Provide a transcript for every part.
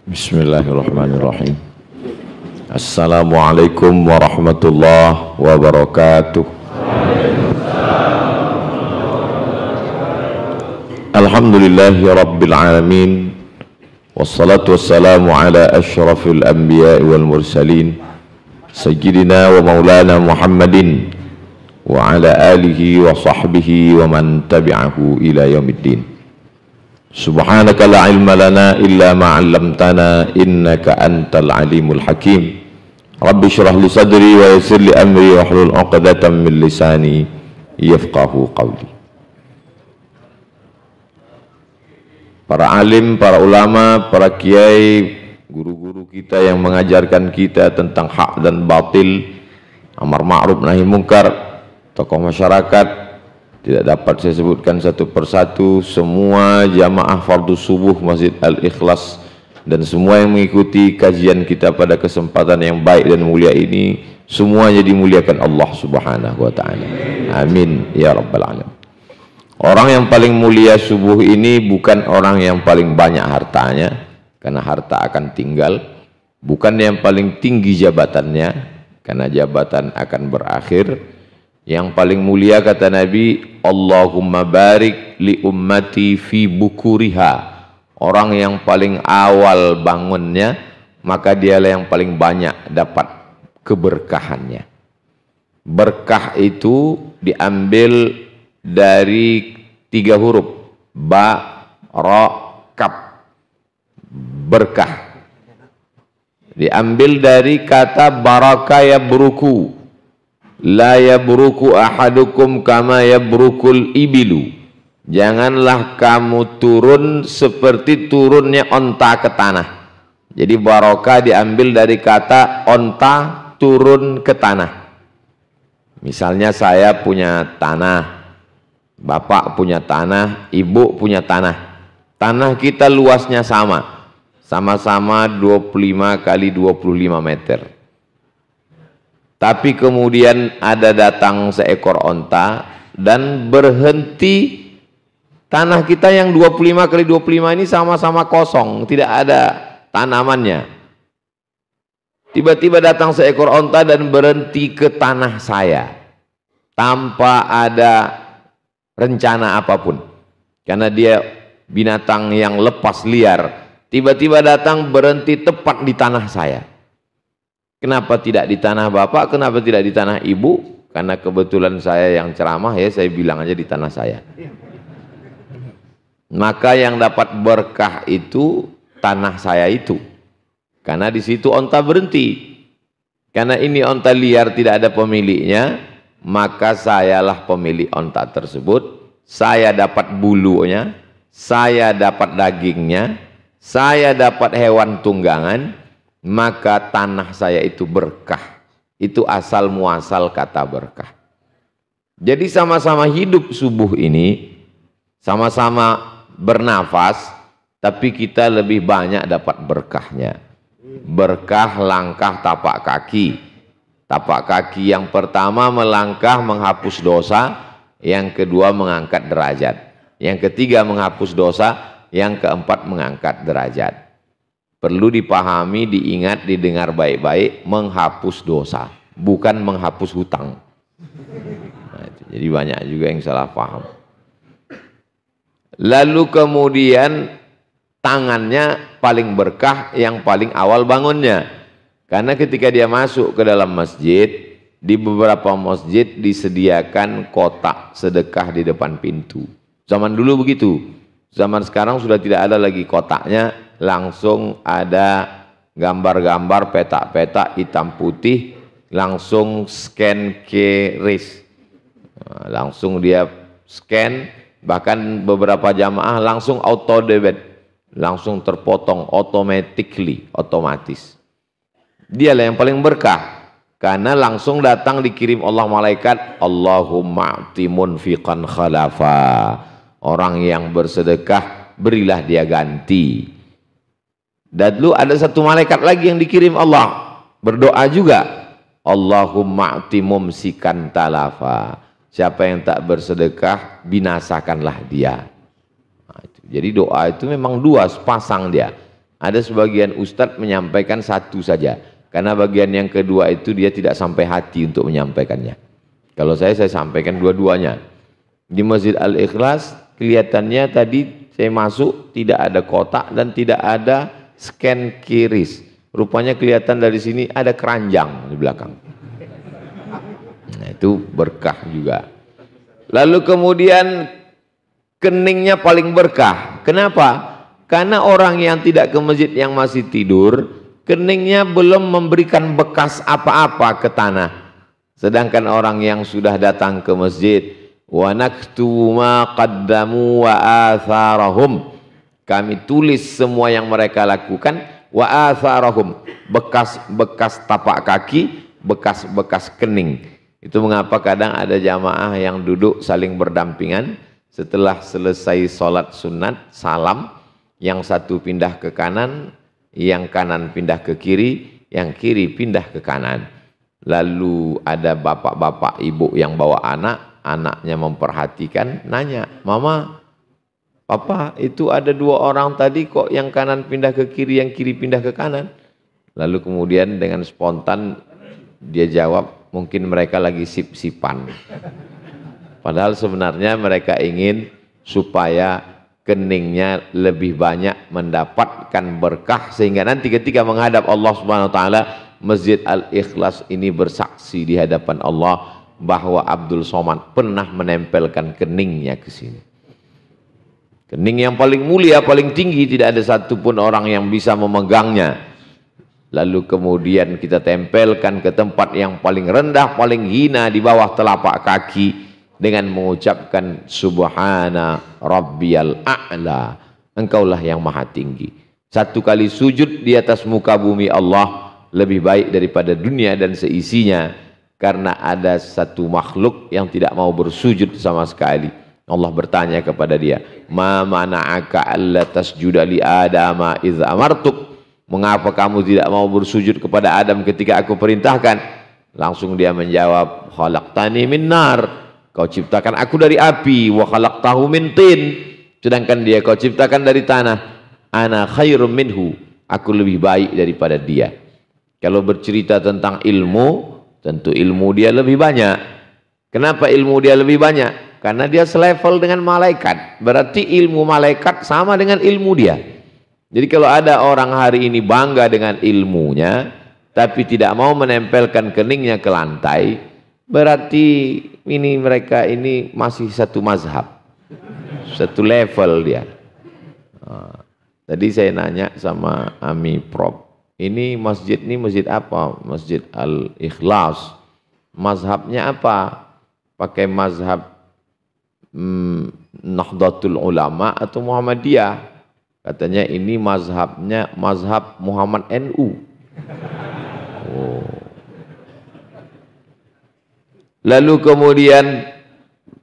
Bismillahirrahmanirrahim. Assalamualaikum warahmatullahi wabarakatuh. Alhamdulillahi rabbil alamin. Wassalatu wassalamu ala asyrafil anbiya'i wal mursalin sayyidina wa maulana Muhammadin wa ala alihi wa sahbihi wa man tabi'ahu ila yaumiddin. Subhanaka la ilma lana illa ma 'allamtana innaka antal alimul hakim. Rabbi shrah li sadri wa yassir li amri wahlul 'uqdatam min lisani yafqahu qawli. Para alim, para ulama, para kiai, guru-guru kita yang mengajarkan kita tentang hak dan batil, amar ma'ruf nahi mungkar, tokoh masyarakat, tidak dapat saya sebutkan satu persatu, semua jamaah fardu subuh Masjid Al-Ikhlas dan semua yang mengikuti kajian kita pada kesempatan yang baik dan mulia ini, semuanya dimuliakan Allah Subhanahu wa ta'ala. Amin ya rabbal alamin. Orang yang paling mulia subuh ini bukan orang yang paling banyak hartanya, karena harta akan tinggal, bukan yang paling tinggi jabatannya, karena jabatan akan berakhir. Yang paling mulia kata Nabi, Allahumma barik li ummati fi bukuriha. Orang yang paling awal bangunnya, maka dialah yang paling banyak dapat keberkahannya. Berkah itu diambil dari 3 huruf, ba, ra, kaf. Berkah diambil dari kata baraka yabruku, la yabruku ahadukum kama yabrukul ibilu. Janganlah kamu turun seperti turunnya onta ke tanah. Jadi barokah diambil dari kata onta turun ke tanah. Misalnya saya punya tanah, bapak punya tanah, ibu punya tanah. Tanah kita luasnya sama-sama 25 kali 25 meter. Tapi kemudian ada datang seekor onta dan berhenti. Tanah kita yang 25 kali 25 ini sama-sama kosong, tidak ada tanamannya. Tiba-tiba datang seekor onta dan berhenti ke tanah saya tanpa ada rencana apapun, karena dia binatang yang lepas liar. Tiba-tiba datang berhenti tepat di tanah saya. Kenapa tidak di tanah bapak? Kenapa tidak di tanah ibu? Karena kebetulan saya yang ceramah, ya saya bilang aja di tanah saya. Maka yang dapat berkah itu tanah saya itu, karena di situ onta berhenti. Karena ini onta liar, tidak ada pemiliknya, maka sayalah pemilik onta tersebut. Saya dapat bulunya, saya dapat dagingnya, saya dapat hewan tunggangan, maka tanah saya itu berkah. Itu asal muasal kata berkah. Jadi sama-sama hidup subuh ini, sama-sama bernafas, tapi kita lebih banyak dapat berkahnya. Berkah langkah tapak kaki. Tapak kaki yang pertama melangkah menghapus dosa, yang kedua mengangkat derajat, yang ketiga menghapus dosa, yang keempat mengangkat derajat. Perlu dipahami, diingat, didengar baik-baik, menghapus dosa, bukan menghapus hutang. Nah, jadi banyak juga yang salah paham. Lalu kemudian tangannya paling berkah yang paling awal bangunnya. Karena ketika dia masuk ke dalam masjid, di beberapa masjid disediakan kotak sedekah di depan pintu. Zaman dulu begitu. Zaman sekarang sudah tidak ada lagi kotaknya, langsung ada gambar-gambar petak-petak hitam putih, langsung scan QRIS. Langsung dia scan. Bahkan beberapa jamaah langsung auto debit, langsung terpotong otomatis. Dialah yang paling berkah, karena langsung datang dikirim Allah malaikat, Allahumma a'ti munfiqan khalafa. Orang yang bersedekah berilah dia ganti. Dan dulu ada satu malaikat lagi yang dikirim Allah, berdoa juga. Allahumma a'ti mumsikan talafa. Siapa yang tak bersedekah, binasakanlah dia. Nah, itu. Jadi doa itu memang dua, sepasang dia. Ada sebagian ustadz menyampaikan satu saja. Karena bagian yang kedua itu dia tidak sampai hati untuk menyampaikannya. Kalau saya sampaikan dua-duanya. Di Masjid Al-Ikhlas, kelihatannya tadi saya masuk, tidak ada kotak dan tidak ada scan kiris. Rupanya kelihatan dari sini ada keranjang di belakang. Nah, itu berkah juga. Lalu kemudian keningnya paling berkah. Kenapa? Karena orang yang tidak ke masjid yang masih tidur, keningnya belum memberikan bekas apa-apa ke tanah. Sedangkan orang yang sudah datang ke masjid, wa naktubu ma qaddamu wa atharahum, kami tulis semua yang mereka lakukan, wa atharahum, bekas-bekas tapak kaki, bekas-bekas kening. Itu mengapa kadang ada jamaah yang duduk saling berdampingan, setelah selesai sholat sunat, salam, yang satu pindah ke kanan, yang kanan pindah ke kiri, yang kiri pindah ke kanan. Lalu ada bapak-bapak ibu yang bawa anak, anaknya memperhatikan, nanya, "Mama, Papa, itu ada dua orang tadi kok yang kanan pindah ke kiri, yang kiri pindah ke kanan?" Lalu kemudian dengan spontan dia jawab, mungkin mereka lagi sip-sipan. Padahal sebenarnya mereka ingin supaya keningnya lebih banyak mendapatkan berkah, sehingga nanti ketika menghadap Allah Subhanahu wa taala, Masjid Al-Ikhlas ini bersaksi di hadapan Allah bahwa Abdul Somad pernah menempelkan keningnya ke sini. Kening yang paling mulia, paling tinggi, tidak ada satupun orang yang bisa memegangnya. Lalu kemudian kita tempelkan ke tempat yang paling rendah, paling hina, di bawah telapak kaki, dengan mengucapkan Subhana Rabbiyal A'la, Engkaulah yang maha tinggi. Satu kali sujud di atas muka bumi Allah lebih baik daripada dunia dan seisinya, karena ada satu makhluk yang tidak mau bersujud sama sekali. Allah bertanya kepada dia, "Ma mana'aka alla tasjuda li Adama idz amartuk?" Mengapa kamu tidak mau bersujud kepada Adam ketika aku perintahkan? Langsung dia menjawab, "Khalaqtani min nar." Kau ciptakan aku dari api, wa khalaqtahu min tin. Sedangkan dia kau ciptakan dari tanah. Ana khairum minhu. Aku lebih baik daripada dia. Kalau bercerita tentang ilmu, tentu ilmu dia lebih banyak. Kenapa ilmu dia lebih banyak? Karena dia selevel dengan malaikat. Berarti ilmu malaikat sama dengan ilmu dia. Jadi kalau ada orang hari ini bangga dengan ilmunya, tapi tidak mau menempelkan keningnya ke lantai, berarti ini mereka ini masih satu mazhab, satu level dia. Tadi saya nanya sama Ami Prof, ini masjid apa? Masjid Al-Ikhlas. Mazhabnya apa? Pakai mazhab Nahdlatul Ulama atau Muhammadiyah? Katanya ini mazhabnya mazhab Muhammad NU. Oh. Lalu kemudian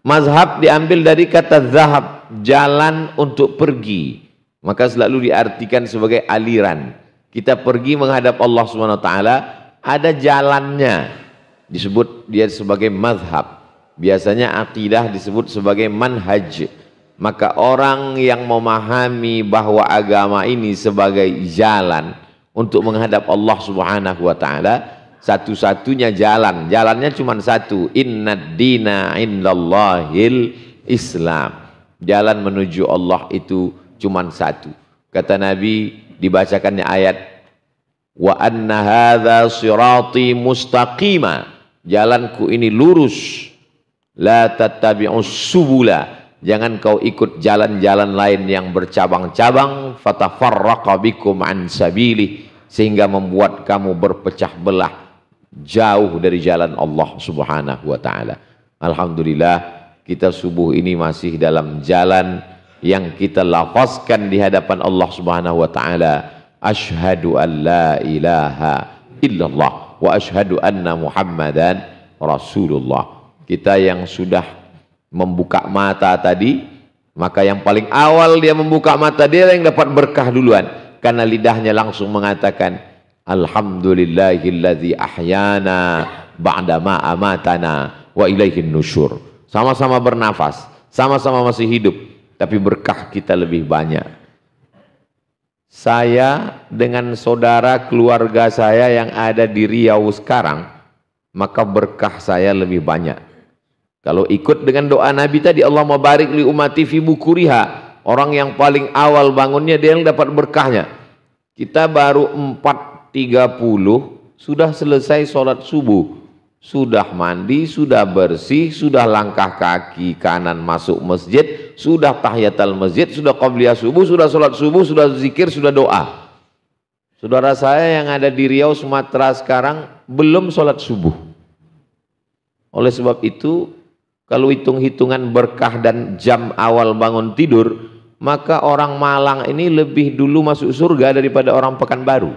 mazhab diambil dari kata zahab, jalan untuk pergi. Maka selalu diartikan sebagai aliran. Kita pergi menghadap Allah Subhanahu wa taala, ada jalannya. Disebut dia sebagai mazhab. Biasanya akidah disebut sebagai manhaj. Maka orang yang memahami bahwa agama ini sebagai jalan untuk menghadap Allah Subhanahu wa taala, satu-satunya jalan, jalannya cuma satu, innad dina indallahil Islam. Jalan menuju Allah itu cuma satu. Kata Nabi, dibacakannya ayat, wa anna hadza sirati mustaqima, jalanku ini lurus, la tattabi'us subula, jangan kau ikut jalan-jalan lain yang bercabang-cabang, fatafarraqa bikum an sabili, sehingga membuat kamu berpecah belah jauh dari jalan Allah Subhanahu wa taala. Alhamdulillah, kita subuh ini masih dalam jalan yang kita lafazkan di hadapan Allah Subhanahu wa taala, asyhadu an la ilaha illallah wa asyhadu anna Muhammadan Rasulullah. Kita yang sudah membuka mata tadi, maka yang paling awal dia membuka mata, dia yang dapat berkah duluan, karena lidahnya langsung mengatakan Alhamdulillahilladzi ahyana ba'dama amatana wa ilaihin nusyur. Sama-sama bernafas, sama-sama masih hidup, tapi berkah kita lebih banyak. Saya dengan saudara keluarga saya yang ada di Riau sekarang, maka berkah saya lebih banyak. Kalau ikut dengan doa Nabi tadi, Allahumma barik li ummati fi bukuriha, orang yang paling awal bangunnya dia yang dapat berkahnya. Kita baru 4.30 sudah selesai sholat subuh, sudah mandi, sudah bersih, sudah langkah kaki kanan masuk masjid, sudah tahiyatul masjid, sudah qabliyah subuh, sudah sholat subuh, sudah zikir, sudah doa. Saudara saya yang ada di Riau, Sumatera sekarang belum sholat subuh. Oleh sebab itu, kalau hitung-hitungan berkah dan jam awal bangun tidur, maka orang Malang ini lebih dulu masuk surga daripada orang Pekanbaru.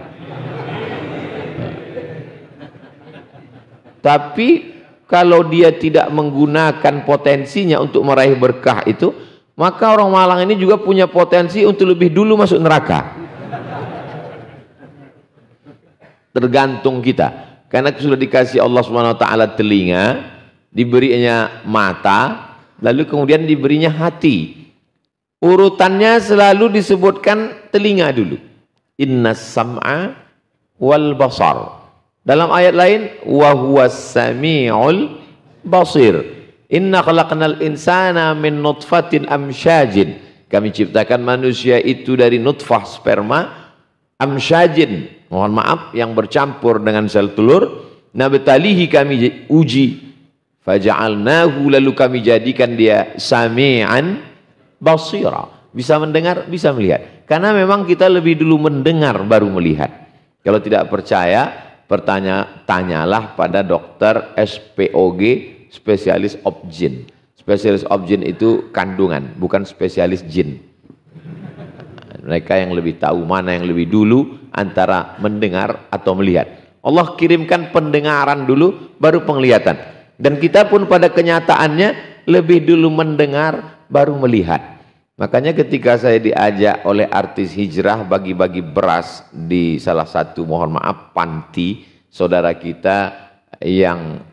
Tapi kalau dia tidak menggunakan potensinya untuk meraih berkah itu, maka orang Malang ini juga punya potensi untuk lebih dulu masuk neraka. Tergantung kita. Karena sudah dikasih Allah SWT telinga, diberinya mata, lalu kemudian diberinya hati. Urutannya selalu disebutkan telinga dulu. Innas sam'a wal basar. Dalam ayat lain, wa huwas sami'ul basir. Inna khalaqnal insana min nutfatin amsyajin. Kami ciptakan manusia itu dari nutfah sperma amsyajin. Mohon maaf, yang bercampur dengan sel telur. Nabtalihi, kami uji. Faja'alnahu, lalu kami jadikan dia sami'an basira, bisa mendengar, bisa melihat. Karena memang kita lebih dulu mendengar baru melihat. Kalau tidak percaya, tanyalah pada dokter SPOG, spesialis objin. Spesialis objin itu kandungan, bukan spesialis jin. Mereka yang lebih tahu mana yang lebih dulu antara mendengar atau melihat. Allah kirimkan pendengaran dulu, baru penglihatan. Dan kita pun pada kenyataannya lebih dulu mendengar baru melihat. Makanya ketika saya diajak oleh artis hijrah bagi-bagi beras di salah satu, mohon maaf, panti saudara kita yang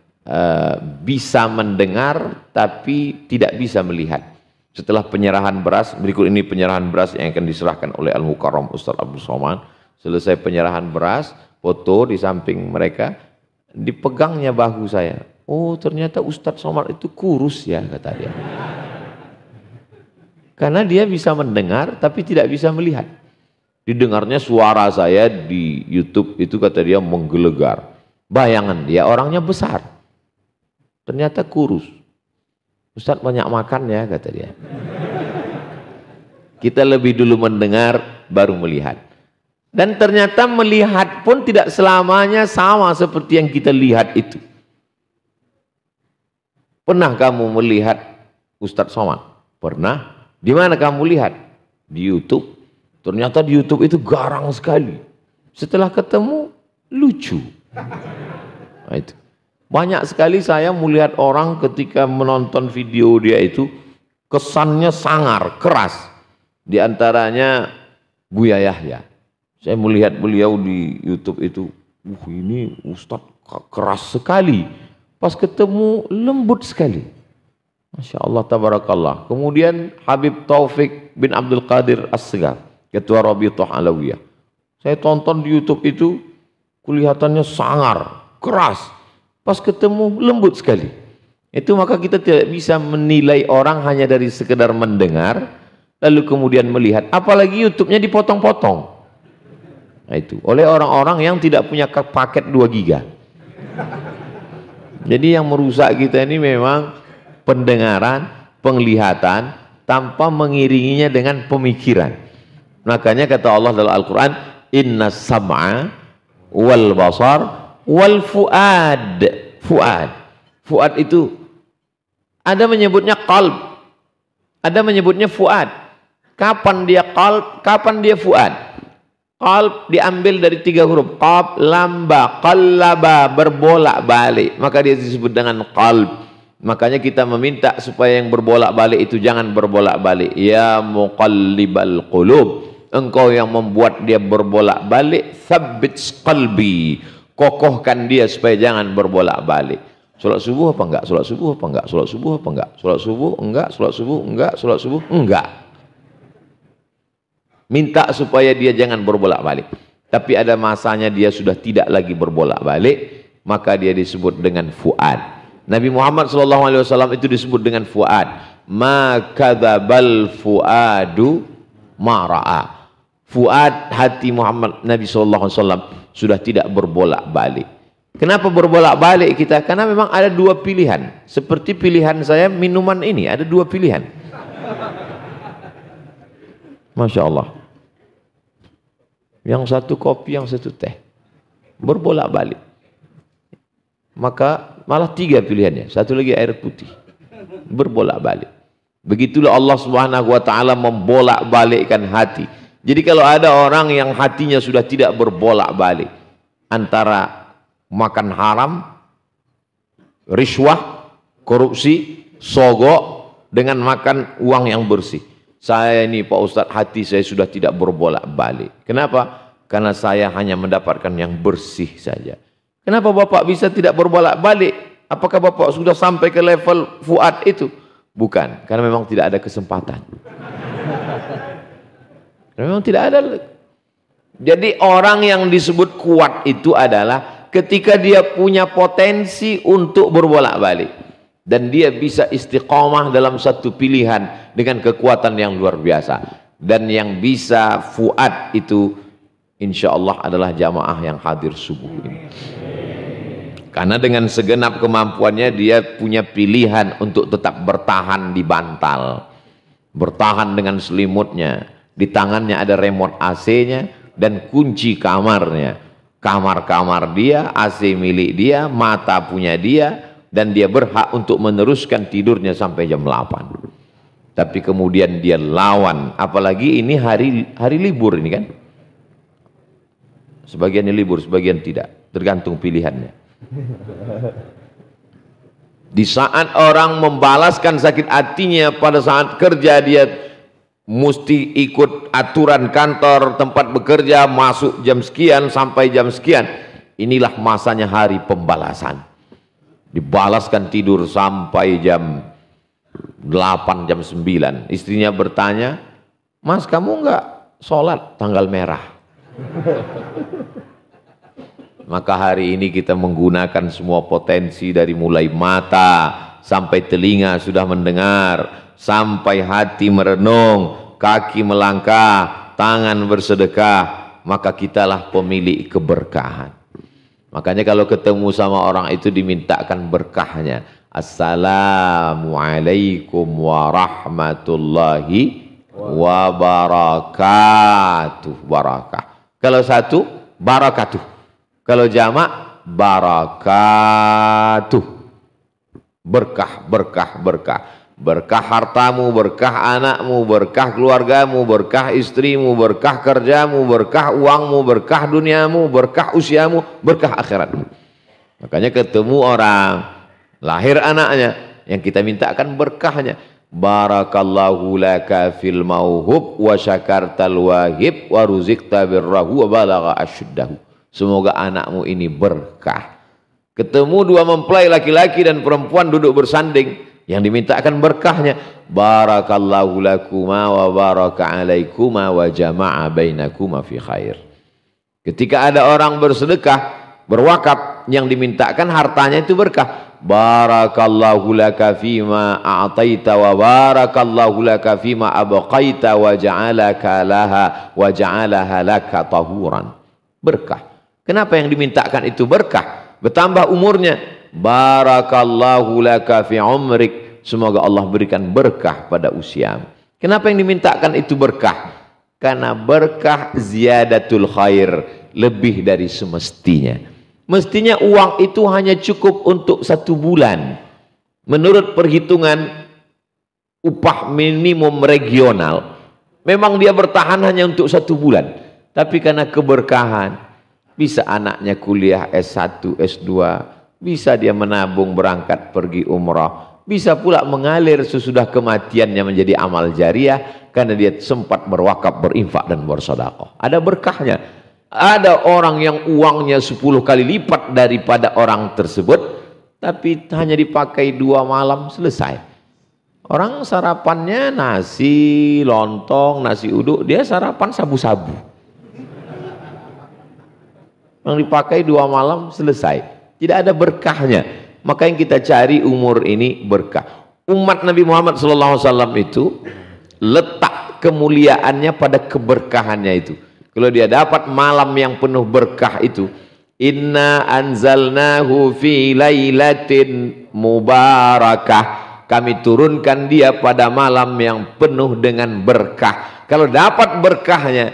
bisa mendengar tapi tidak bisa melihat. Setelah penyerahan beras, berikut ini penyerahan beras yang akan diserahkan oleh Al-Mukarram Ustaz Abdul Somad. Selesai penyerahan beras, foto di samping mereka, dipegangnya bahu saya. Oh, ternyata Ustadz Somad itu kurus ya, kata dia. Karena dia bisa mendengar tapi tidak bisa melihat. Didengarnya suara saya di YouTube itu, kata dia, menggelegar. Bayangan dia orangnya besar, ternyata kurus. Ustadz banyak makan ya, kata dia. Kita lebih dulu mendengar baru melihat. Dan ternyata melihat pun tidak selamanya sama seperti yang kita lihat itu. Pernah kamu melihat Ustadz Somad? Pernah. Di mana kamu lihat? Di YouTube. Ternyata di YouTube itu garang sekali. Setelah ketemu, lucu. Nah, itu. Banyak sekali saya melihat orang ketika menonton video dia itu, kesannya sangar, keras. Di antaranya Buya Yahya. Saya melihat beliau di YouTube itu, ini Ustadz keras sekali. Pas ketemu lembut sekali. Masya Allah, tabarakallah. Kemudian Habib Taufik bin Abdul Qadir As-Segar, Ketua Rabithah Alawiyah. Saya tonton di YouTube itu, kelihatannya sangar, keras. Pas ketemu lembut sekali. Itu maka kita tidak bisa menilai orang hanya dari sekedar mendengar, lalu kemudian melihat. Apalagi YouTube-nya dipotong-potong. Nah itu, oleh orang-orang yang tidak punya paket 2 giga. Jadi yang merusak kita ini memang pendengaran, penglihatan tanpa mengiringinya dengan pemikiran. Makanya kata Allah dalam Al-Quran, innas sam'a wal basar wal fuad. Fuad itu ada menyebutnya qalb, ada menyebutnya fuad. Kapan dia qalb, kapan dia fuad? Qalb diambil dari 3 huruf, qaf, lam, ba, qallaba, berbolak-balik, maka dia disebut dengan qalb. Makanya kita meminta supaya yang berbolak-balik itu jangan berbolak-balik. Ya muqallibal qulub, engkau yang membuat dia berbolak-balik, tsabbit qalbi, kokohkan dia supaya jangan berbolak-balik. Salat subuh apa enggak? Salat subuh apa enggak? Salat subuh apa enggak? Salat subuh enggak? Salat subuh enggak? Salat subuh enggak. Minta supaya dia jangan berbolak-balik. Tapi ada masanya dia sudah tidak lagi berbolak-balik, maka dia disebut dengan fuad. Nabi Muhammad SAW itu disebut dengan fuad. Ma kadzabal fuadu ma ra'a. Fuad, hati Muhammad Nabi SAW sudah tidak berbolak-balik. Kenapa berbolak-balik kita? Karena memang ada dua pilihan. Seperti pilihan saya minuman ini, ada dua pilihan. Masya Allah. Yang satu kopi, yang satu teh. Berbolak-balik. Maka malah tiga pilihannya. Satu lagi air putih. Berbolak-balik. Begitulah Allah Subhanahu wa taala membolak-balikkan hati. Jadi kalau ada orang yang hatinya sudah tidak berbolak-balik antara makan haram, riswah, korupsi, sogok dengan makan uang yang bersih. Saya ini Pak Ustadz, hati saya sudah tidak berbolak-balik. Kenapa? Karena saya hanya mendapatkan yang bersih saja. Kenapa Bapak bisa tidak berbolak-balik? Apakah Bapak sudah sampai ke level fuad itu? Bukan, karena memang tidak ada kesempatan. Memang tidak ada. Jadi orang yang disebut kuat itu adalah ketika dia punya potensi untuk berbolak-balik. Dan dia bisa istiqomah dalam satu pilihan dengan kekuatan yang luar biasa. Dan yang bisa fuad itu insya Allah adalah jamaah yang hadir subuh ini. Karena dengan segenap kemampuannya dia punya pilihan untuk tetap bertahan di bantal. Bertahan dengan selimutnya. Di tangannya ada remote AC-nya dan kunci kamarnya. Kamar-kamar dia, AC milik dia, mata punya dia, dan dia berhak untuk meneruskan tidurnya sampai jam 8. Tapi kemudian dia lawan, apalagi ini hari libur ini kan. Sebagian libur, sebagian tidak, tergantung pilihannya. Di saat orang membalaskan sakit hatinya pada saat kerja, dia mesti ikut aturan kantor tempat bekerja, masuk jam sekian sampai jam sekian. Inilah masanya hari pembalasan. Dibalaskan tidur sampai jam 8, jam 9. Istrinya bertanya, "Mas, kamu enggak sholat tanggal merah?" Maka hari ini kita menggunakan semua potensi, dari mulai mata sampai telinga sudah mendengar, sampai hati merenung, kaki melangkah, tangan bersedekah, maka kitalah pemilik keberkahan. Makanya kalau ketemu sama orang itu dimintakan berkahnya. Assalamualaikum warahmatullahi wabarakatuh. Barakah. Kalau satu, barakatuh. Kalau jamak, barakatuh. Berkah, berkah, berkah. Berkah hartamu, berkah anakmu, berkah keluargamu, berkah istrimu, berkah kerjamu, berkah uangmu, berkah duniamu, berkah usiamu, berkah akhiratmu. Makanya ketemu orang, lahir anaknya, yang kita mintakan berkahnya. Barakallahu laka fil mauhub wa syakartal wahib wa ruziqta birrahu wa balagha asyuddahu. Semoga anakmu ini berkah. Ketemu dua mempelai laki-laki dan perempuan duduk bersanding, yang dimintakan berkahnya. Barakallahu lakuma wa baraka alaikuma wa jama'a bainakuma fi khair. Ketika ada orang bersedekah, berwakaf, yang dimintakan hartanya itu berkah. Barakallahu laka fima a'taita wa barakallahu laka fima abqaita wa ja'alaka laha wa ja'alaha laka tahuran. Berkah. Kenapa yang dimintakan itu berkah? Bertambah umurnya. Barakallahu laka fi umrik. Semoga Allah berikan berkah pada usiamu. Kenapa yang dimintakan itu berkah? Karena berkah ziyadatul khair, lebih dari semestinya. Mestinya uang itu hanya cukup untuk 1 bulan. Menurut perhitungan upah minimum regional, memang dia bertahan hanya untuk 1 bulan. Tapi karena keberkahan, bisa anaknya kuliah S1, S2, bisa dia menabung berangkat pergi umrah, bisa pula mengalir sesudah kematiannya menjadi amal jariah karena dia sempat berwakaf, berinfak dan bersedekah. Ada berkahnya. Ada orang yang uangnya 10 kali lipat daripada orang tersebut, tapi hanya dipakai 2 malam selesai. Orang sarapannya nasi lontong, nasi uduk, dia sarapan sabu-sabu. Yang dipakai 2 malam selesai. Tidak ada berkahnya. Maka yang kita cari umur ini berkah. Umat Nabi Muhammad SAW itu letak kemuliaannya pada keberkahannya itu. Kalau dia dapat malam yang penuh berkah itu, inna anzalnahu fi lailatin mubarakah. Kami turunkan dia pada malam yang penuh dengan berkah. Kalau dapat berkahnya,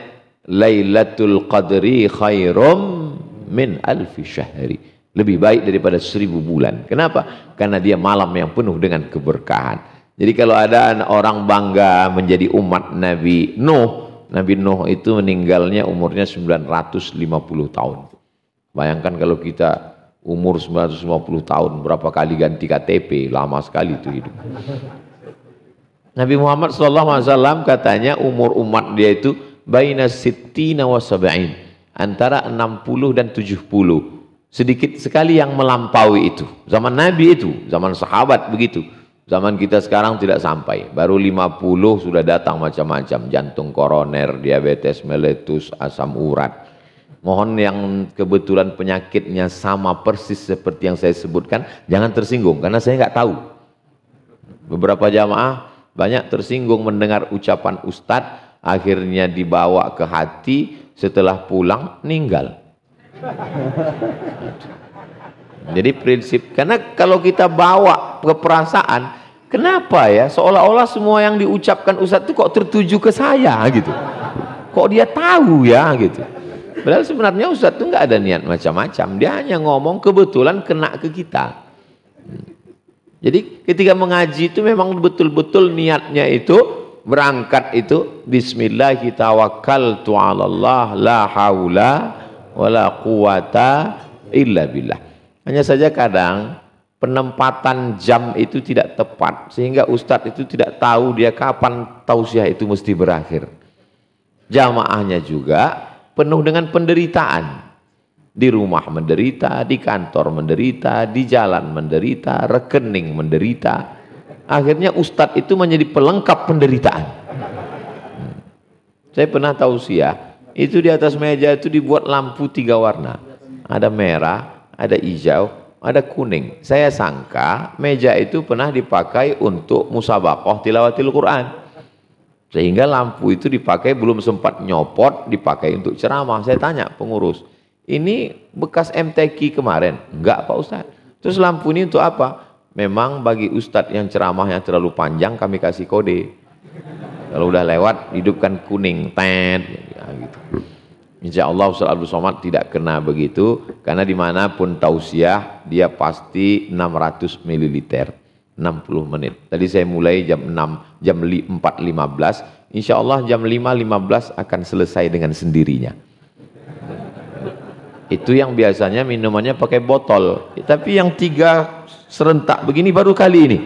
Lailatul Qadri khairum min alfi syahri. Lebih baik daripada 1000 bulan. Kenapa? Karena dia malam yang penuh dengan keberkahan. Jadi kalau ada orang bangga menjadi umat Nabi Nuh, Nabi Nuh itu meninggalnya umurnya 950 tahun. Bayangkan kalau kita umur 950 tahun, berapa kali ganti KTP, lama sekali itu hidup. Nabi Muhammad SAW katanya umur umat dia itu baina sittina wa sab'in, antara 60 dan 70. Sedikit sekali yang melampaui itu. Zaman Nabi itu, zaman sahabat begitu. Zaman kita sekarang tidak sampai, baru 50 sudah datang macam-macam, jantung koroner, diabetes meletus, asam urat. Mohon yang kebetulan penyakitnya sama persis seperti yang saya sebutkan, jangan tersinggung, karena saya nggak tahu. Beberapa jamaah banyak tersinggung mendengar ucapan ustadz, akhirnya dibawa ke hati, setelah pulang meninggal. Jadi prinsip, karena kalau kita bawa ke perasaan, kenapa ya seolah-olah semua yang diucapkan ustadz itu kok tertuju ke saya gitu, kok dia tahu ya gitu. Padahal sebenarnya ustadz itu nggak ada niat macam-macam, dia hanya ngomong kebetulan kena ke kita. Jadi ketika mengaji itu memang betul-betul niatnya itu berangkat itu Bismillah tawakkaltu 'alallah la haula wala quwata illa billah. Hanya saja kadang penempatan jam itu tidak tepat, sehingga ustadz itu tidak tahu dia kapan tausiah itu mesti berakhir. Jamaahnya juga penuh dengan penderitaan. Di rumah menderita, di kantor menderita, di jalan menderita, rekening menderita. Akhirnya ustadz itu menjadi pelengkap penderitaan. Saya pernah tausiah, itu di atas meja itu dibuat lampu 3 warna. Ada merah, ada hijau, ada kuning. Saya sangka meja itu pernah dipakai untuk musabaqah tilawatil Quran. Sehingga lampu itu dipakai, belum sempat nyopot, dipakai untuk ceramah. Saya tanya pengurus, ini bekas MTQ kemarin? Enggak Pak Ustadz. Terus lampu ini untuk apa? Memang bagi Ustadz yang ceramahnya terlalu panjang kami kasih kode. Kalau udah lewat hidupkan kuning, tet, ya, gitu. Insya Allah Ustadz Abdul Somad tidak kena begitu, karena dimanapun tausiah dia pasti 600 ml 60 menit. Tadi saya mulai jam 6, jam 4.15, insya Allah jam 5.15 akan selesai dengan sendirinya. Itu yang biasanya minumannya pakai botol, tapi yang 3 serentak begini baru kali ini.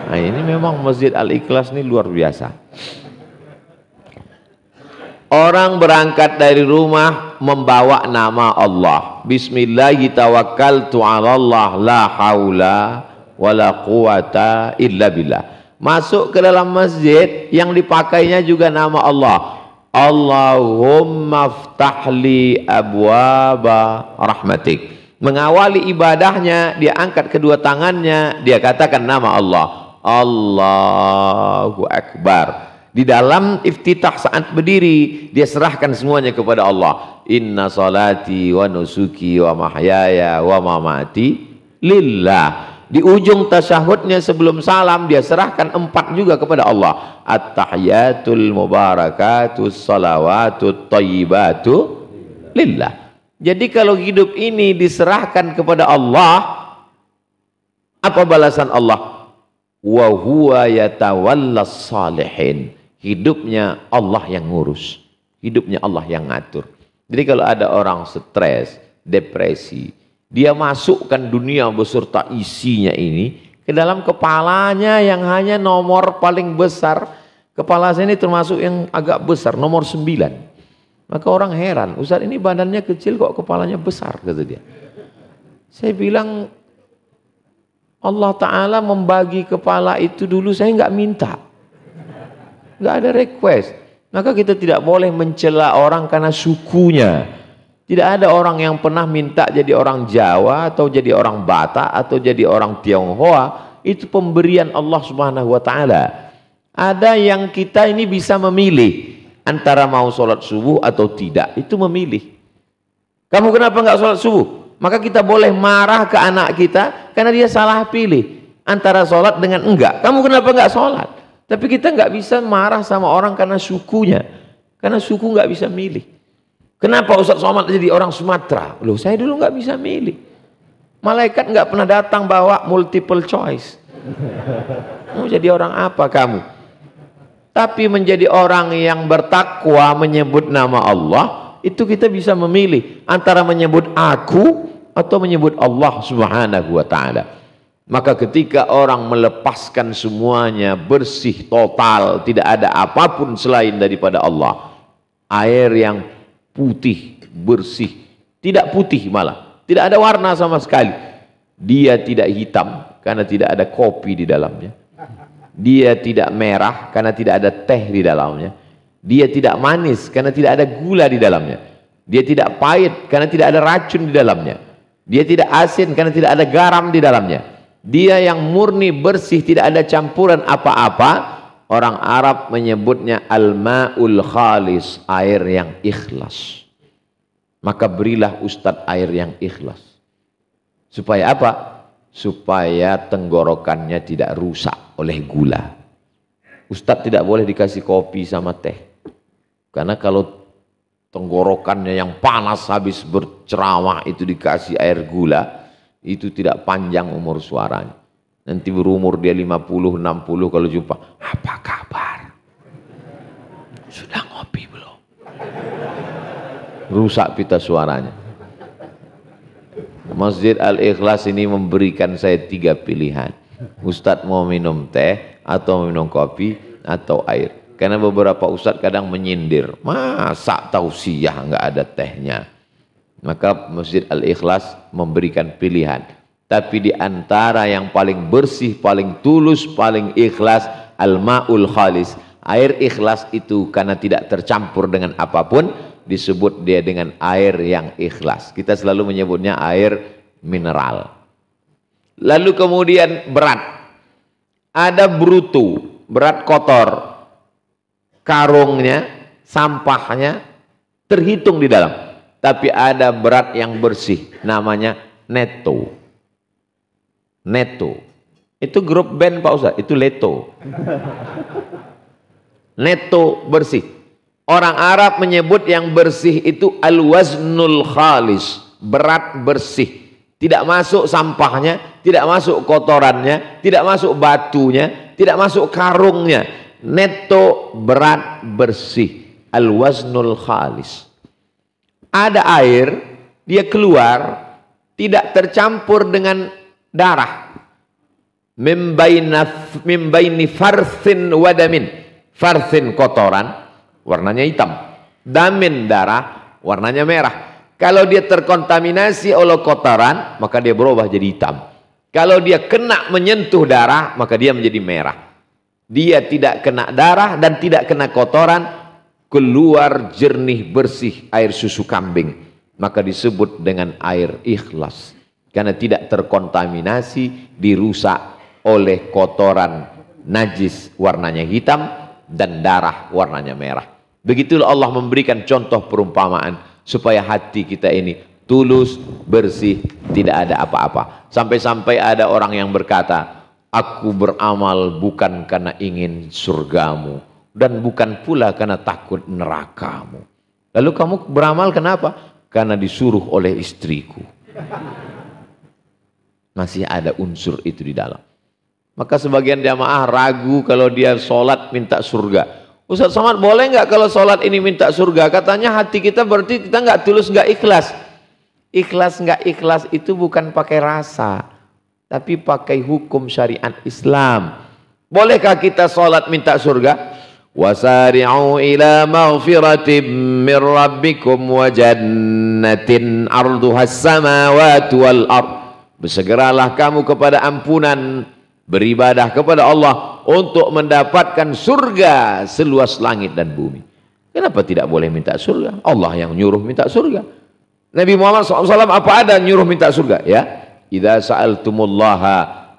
Nah ini memang Masjid Al-Ikhlas ini luar biasa. Orang berangkat dari rumah membawa nama Allah. Bismillahirrahmanirrahim. 'alallah la haula wala quwata illa billah. Masuk ke dalam masjid yang dipakainya juga nama Allah. Allahumma ftahli abwaba rahmatik. Mengawali ibadahnya, dia angkat kedua tangannya, dia katakan nama Allah. Allahu Akbar. Di dalam iftitah saat berdiri, dia serahkan semuanya kepada Allah. Inna salati wa nusuki wa mahyaya wa mamati lillah. Di ujung tasyahudnya sebelum salam, dia serahkan 4 juga kepada Allah. At-tahiyatul mubarakatus salawatut thayyibatu lillah. Jadi kalau hidup ini diserahkan kepada Allah, apa balasan Allah? Wa huwa yatawallas salihin. Hidupnya Allah yang ngurus, hidupnya Allah yang ngatur. Jadi kalau ada orang stres, depresi, dia masukkan dunia beserta isinya ini ke dalam kepalanya yang hanya nomor paling besar. Kepala saya ini termasuk yang agak besar, nomor 9. Maka orang heran, Ustaz ini badannya kecil kok kepalanya besar, kata dia. Saya bilang, Allah Ta'ala membagi kepala itu dulu saya nggak minta. Nggak ada request. Maka kita tidak boleh mencela orang karena sukunya. Tidak ada orang yang pernah minta jadi orang Jawa atau jadi orang Batak atau jadi orang Tionghoa. Itu pemberian Allah Subhanahu wa Ta'ala. Ada yang kita ini bisa memilih antara mau sholat subuh atau tidak. Itu memilih. Kamu kenapa nggak sholat subuh? Maka kita boleh marah ke anak kita karena dia salah pilih antara sholat dengan enggak. Kamu kenapa nggak sholat? Tapi kita nggak bisa marah sama orang karena sukunya. Karena suku nggak bisa milih. Kenapa Ustaz Somad jadi orang Sumatera? Loh, saya dulu nggak bisa milih. Malaikat nggak pernah datang bawa multiple choice. Mau jadi orang apa kamu? Tapi menjadi orang yang bertakwa menyebut nama Allah, itu kita bisa memilih antara menyebut aku atau menyebut Allah Subhanahu wa Ta'ala. Maka ketika orang melepaskan semuanya bersih total, tidak ada apapun selain daripada Allah, air yang putih bersih, tidak putih malah, tidak ada warna sama sekali, dia tidak hitam karena tidak ada kopi di dalamnya, dia tidak merah karena tidak ada teh di dalamnya, dia tidak manis karena tidak ada gula di dalamnya, dia tidak pahit karena tidak ada racun di dalamnya, dia tidak asin karena tidak ada garam di dalamnya. Dia yang murni bersih, tidak ada campuran apa-apa. Orang Arab menyebutnya al-ma'ul khalis, air yang ikhlas. Maka berilah Ustadz air yang ikhlas. Supaya apa? Supaya tenggorokannya tidak rusak oleh gula. Ustadz tidak boleh dikasih kopi sama teh. Karena kalau tenggorokannya yang panas habis berceramah itu dikasih air gula, itu tidak panjang umur suaranya. Nanti berumur dia 50, 60 kalau jumpa, apa kabar? Sudah ngopi belum? Rusak pita suaranya. Masjid Al-Ikhlas ini memberikan saya 3 pilihan. Ustadz mau minum teh atau minum kopi atau air. Karena beberapa ustadz kadang menyindir, masa tausiah nggak ada tehnya. Maka Masjid Al-Ikhlas memberikan pilihan. Tapi di antara yang paling bersih, paling tulus, paling ikhlas, al-ma'ul khalis. Air ikhlas itu karena tidak tercampur dengan apapun, disebut dia dengan air yang ikhlas. Kita selalu menyebutnya air mineral. Lalu kemudian berat. Ada brutu, berat kotor. Karungnya, sampahnya terhitung di dalam. Tapi ada berat yang bersih, namanya neto. Neto. Itu grup band Pak Ustaz, itu Leto. Neto bersih. Orang Arab menyebut yang bersih itu al-waznul khalis, berat bersih. Tidak masuk sampahnya, tidak masuk kotorannya, tidak masuk batunya, tidak masuk karungnya. Neto berat bersih, al-waznul khalis. Ada air, dia keluar, tidak tercampur dengan darah. Mimbaini farthin wadamin. Farthin kotoran, warnanya hitam. Damin darah, warnanya merah. Kalau dia terkontaminasi oleh kotoran, maka dia berubah jadi hitam. Kalau dia kena menyentuh darah, maka dia menjadi merah. Dia tidak kena darah dan tidak kena kotoran, keluar jernih bersih air susu kambing, maka disebut dengan air ikhlas karena tidak terkontaminasi, dirusak oleh kotoran najis warnanya hitam dan darah warnanya merah. Begitulah Allah memberikan contoh perumpamaan supaya hati kita ini tulus, bersih, tidak ada apa-apa. Sampai-sampai ada orang yang berkata, aku beramal bukan karena ingin surgamu dan bukan pula karena takut nerakamu. Lalu kamu beramal kenapa? Karena disuruh oleh istriku. Masih ada unsur itu di dalam. Maka sebagian jamaah ragu kalau dia sholat minta surga. Ustaz Somad, boleh nggak kalau sholat ini minta surga? Katanya hati kita berarti kita nggak tulus, nggak ikhlas. Ikhlas nggak ikhlas itu bukan pakai rasa. tapi pakai hukum syariat Islam. Bolehkah kita sholat minta surga? Wasari'u ila maghfiratin min rabbikum wa jannatin arduhas samawati wal ard. Bersegeralah kamu kepada ampunan, beribadah kepada Allah untuk mendapatkan surga seluas langit dan bumi. Kenapa tidak boleh minta surga? Allah yang nyuruh minta surga. Nabi Muhammad SAW apa ada nyuruh minta surga? Ya, idza sa'altumullaha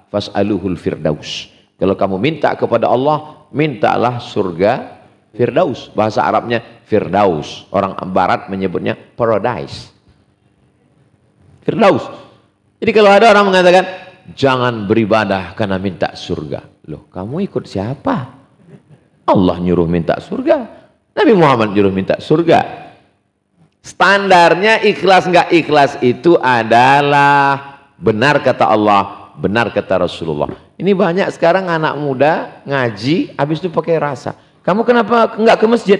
fas'aluhul firdaus. Kalau kamu minta kepada Allah, mintalah surga firdaus. Bahasa Arabnya firdaus. Orang barat menyebutnya paradise. Firdaus. Jadi kalau ada orang mengatakan jangan beribadah karena minta surga. Loh, kamu ikut siapa? Allah nyuruh minta surga, Nabi Muhammad nyuruh minta surga. Standarnya ikhlas nggak ikhlas itu adalah benar kata Allah, benar kata Rasulullah. Ini banyak sekarang anak muda ngaji, habis itu pakai rasa. Kamu kenapa nggak ke masjid?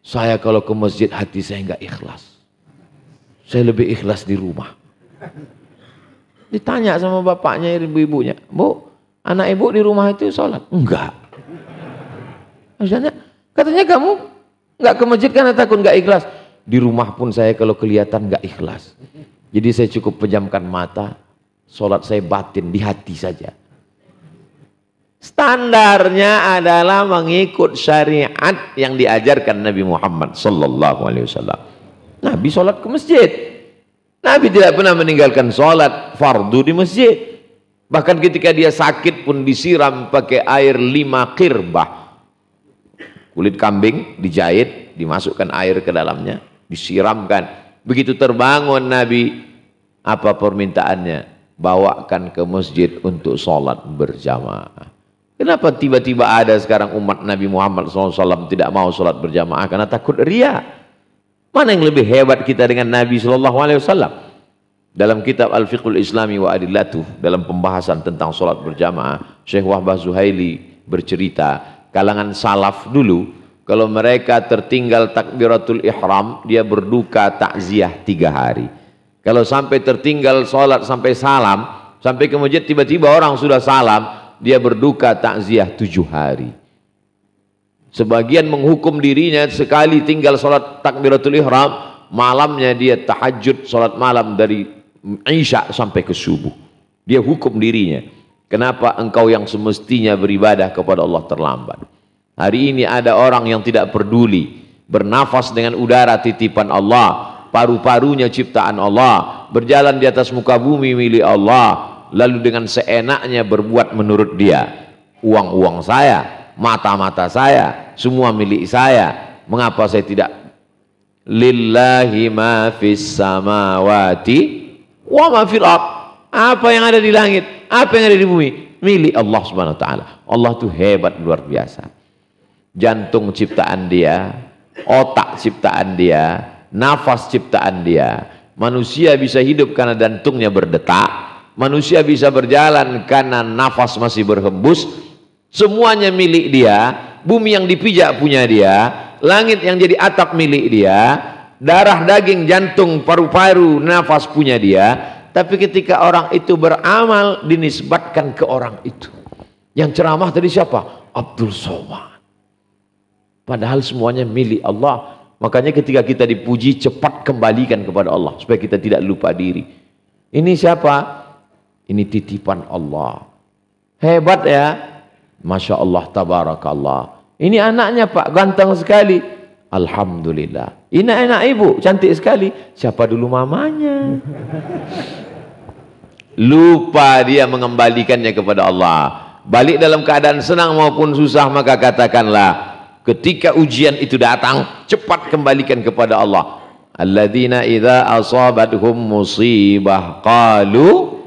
Saya kalau ke masjid hati saya nggak ikhlas. Saya lebih ikhlas di rumah. Ditanya sama bapaknya, ibu-ibunya, Bu, anak ibu di rumah itu sholat? Enggak. Katanya kamu nggak ke masjid karena takut nggak ikhlas. Di rumah pun saya kalau kelihatan nggak ikhlas. Jadi saya cukup pejamkan mata, sholat saya batin di hati saja. Standarnya adalah mengikut syariat yang diajarkan Nabi Muhammad sallallahu alaihi wasallam. Nabi sholat ke masjid. Nabi tidak pernah meninggalkan sholat fardu di masjid. Bahkan ketika dia sakit pun disiram pakai air 5 qirbah. Kulit kambing dijahit, dimasukkan air ke dalamnya, disiramkan. Begitu terbangun Nabi, apa permintaannya? Bawakan ke masjid untuk sholat berjamaah. Kenapa tiba-tiba ada sekarang umat Nabi Muhammad SAW tidak mau sholat berjamaah? Karena takut riya. Mana yang lebih hebat kita dengan Nabi SAW? Dalam kitab Al-Fiqhul Islami wa Adillatuh, dalam pembahasan tentang sholat berjamaah, Syekh Wahbah Zuhaili bercerita, kalangan salaf dulu, kalau mereka tertinggal takbiratul ihram, dia berduka takziah 3 hari. Kalau sampai tertinggal sholat sampai salam, sampai ke masjid tiba-tiba orang sudah salam, dia berduka takziah 7 hari. Sebagian menghukum dirinya sekali tinggal sholat takbiratul ihram, malamnya dia tahajud sholat malam dari isya sampai ke subuh. Dia hukum dirinya. Kenapa engkau yang semestinya beribadah kepada Allah terlambat? Hari ini ada orang yang tidak peduli, bernafas dengan udara titipan Allah, paru-parunya ciptaan Allah, berjalan di atas muka bumi milik Allah, lalu dengan seenaknya berbuat menurut dia. Uang-uang saya, mata-mata saya, semua milik saya. Mengapa saya tidak? Lillahi ma fis samawati wa ma fil ard. Apa yang ada di langit, apa yang ada di bumi, milik Allah Subhanahu wa taala. Allah itu hebat, luar biasa. Jantung ciptaan dia, otak ciptaan dia, nafas ciptaan dia. Manusia bisa hidup karena jantungnya berdetak, manusia bisa berjalan karena nafas masih berhembus. Semuanya milik dia. Bumi yang dipijak punya dia, langit yang jadi atap milik dia, darah, daging, jantung, paru-paru, nafas punya dia. Tapi ketika orang itu beramal, dinisbatkan ke orang itu. Yang ceramah tadi siapa? Abdul Somad. Padahal semuanya milik Allah. Makanya ketika kita dipuji, cepat kembalikan kepada Allah supaya kita tidak lupa diri. Ini siapa? Ini titipan Allah. Hebat ya. Masya Allah, tabarakallah. Ini anaknya Pak, ganteng sekali. Alhamdulillah. Ini anak ibu, cantik sekali. Siapa dulu mamanya? Lupa dia mengembalikannya kepada Allah. Balik dalam keadaan senang maupun susah, maka katakanlah, ketika ujian itu datang, cepat kembalikan kepada Allah. Alladzina idza asabathum musibah qalu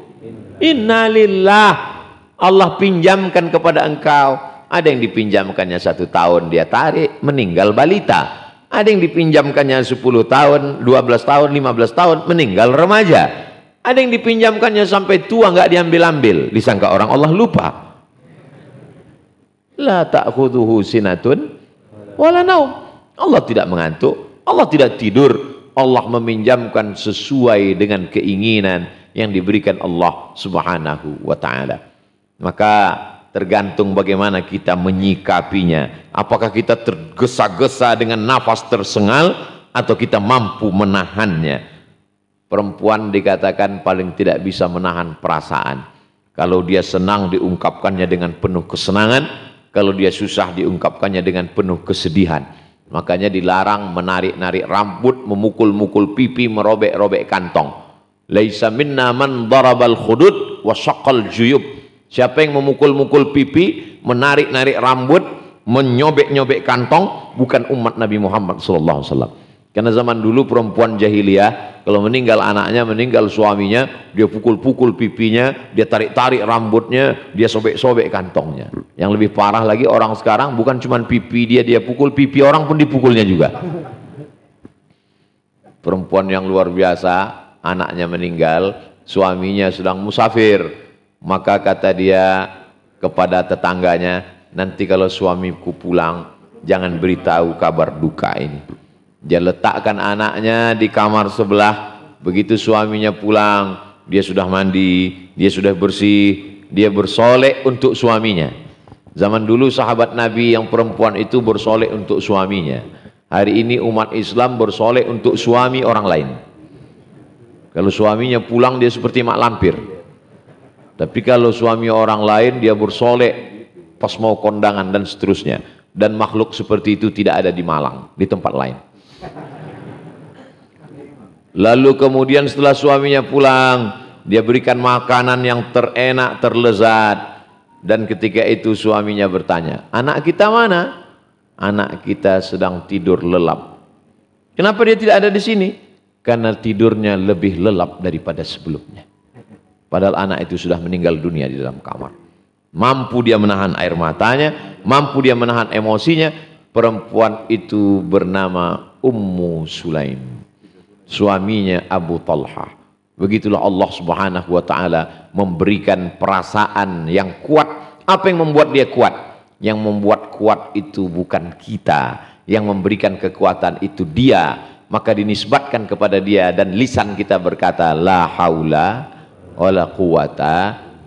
inna lillah. Allah pinjamkan kepada engkau. Ada yang dipinjamkannya 1 tahun dia tarik, meninggal balita. Ada yang dipinjamkannya 10 tahun, 12 tahun, 15 tahun, meninggal remaja. Ada yang dipinjamkannya sampai tua nggak diambil-ambil, disangka orang Allah lupa. La ta'khudhuhu sinatun wala naum. Allah tidak mengantuk, Allah tidak tidur. Allah meminjamkan sesuai dengan keinginan, yang diberikan Allah Subhanahu wa taala. Maka tergantung bagaimana kita menyikapinya. Apakah kita tergesa-gesa dengan nafas tersengal atau kita mampu menahannya. Perempuan dikatakan paling tidak bisa menahan perasaan. Kalau dia senang diungkapkannya dengan penuh kesenangan, kalau dia susah diungkapkannya dengan penuh kesedihan. Makanya dilarang menarik-narik rambut, memukul-mukul pipi, merobek-robek kantong. Laisa minna man darabal khudud wa syaqqal juyub. Siapa yang memukul-mukul pipi, menarik-narik rambut, menyobek-nyobek kantong, bukan umat Nabi Muhammad SAW. Karena zaman dulu perempuan jahiliyah, kalau meninggal anaknya, meninggal suaminya, dia pukul-pukul pipinya, dia tarik-tarik rambutnya, dia sobek-sobek kantongnya. Yang lebih parah lagi orang sekarang, bukan cuma pipi dia pukul, pipi orang pun dipukulnya juga. Perempuan yang luar biasa, anaknya meninggal, suaminya sedang musafir, maka kata dia kepada tetangganya, nanti kalau suamiku pulang, jangan beritahu kabar duka ini. Dia letakkan anaknya di kamar sebelah. Begitu suaminya pulang, dia sudah mandi, dia sudah bersih, dia bersolek untuk suaminya. Zaman dulu sahabat Nabi yang perempuan itu bersolek untuk suaminya. Hari ini umat Islam bersolek untuk suami orang lain. Kalau suaminya pulang dia seperti mak lampir. Tapi kalau suami orang lain dia bersolek pas mau kondangan dan seterusnya. Dan makhluk seperti itu tidak ada di Malang, di tempat lain. Lalu kemudian setelah suaminya pulang, dia berikan makanan yang terenak, terlezat. Dan ketika itu suaminya bertanya, anak kita mana? Anak kita sedang tidur lelap. Kenapa dia tidak ada di sini? Karena tidurnya lebih lelap daripada sebelumnya. Padahal anak itu sudah meninggal dunia di dalam kamar. Mampu dia menahan air matanya, mampu dia menahan emosinya. Perempuan itu bernama Ummu Sulaim, suaminya Abu Talha. Begitulah Allah Subhanahu wa taala memberikan perasaan yang kuat. Apa yang membuat dia kuat? Yang membuat kuat itu bukan kita, yang memberikan kekuatan itu dia. Maka dinisbatkan kepada dia dan lisan kita berkata la haula wala quwata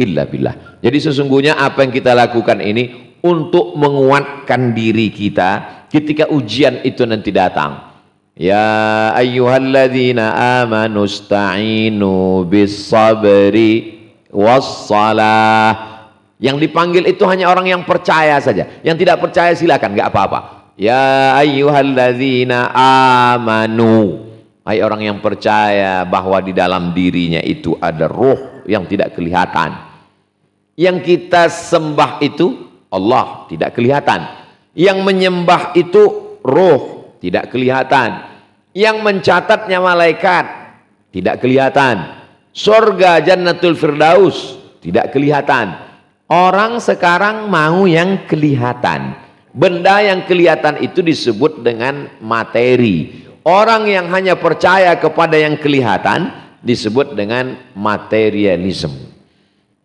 illa billah. Jadi sesungguhnya apa yang kita lakukan ini untuk menguatkan diri kita ketika ujian itu nanti datang. Ya ayyuhalladzina amanu ista'inu bis-sabri was-salah. Yang dipanggil itu hanya orang yang percaya saja. Yang tidak percaya silakan, enggak apa-apa. Ya ayyuhalladzina amanu. Hai orang yang percaya bahwa di dalam dirinya itu ada ruh yang tidak kelihatan. Yang kita sembah itu Allah, tidak kelihatan. Yang menyembah itu ruh, tidak kelihatan. Yang mencatatnya malaikat, tidak kelihatan. Surga Jannatul Firdaus, tidak kelihatan. Orang sekarang mau yang kelihatan. Benda yang kelihatan itu disebut dengan materi. Orang yang hanya percaya kepada yang kelihatan disebut dengan materialism.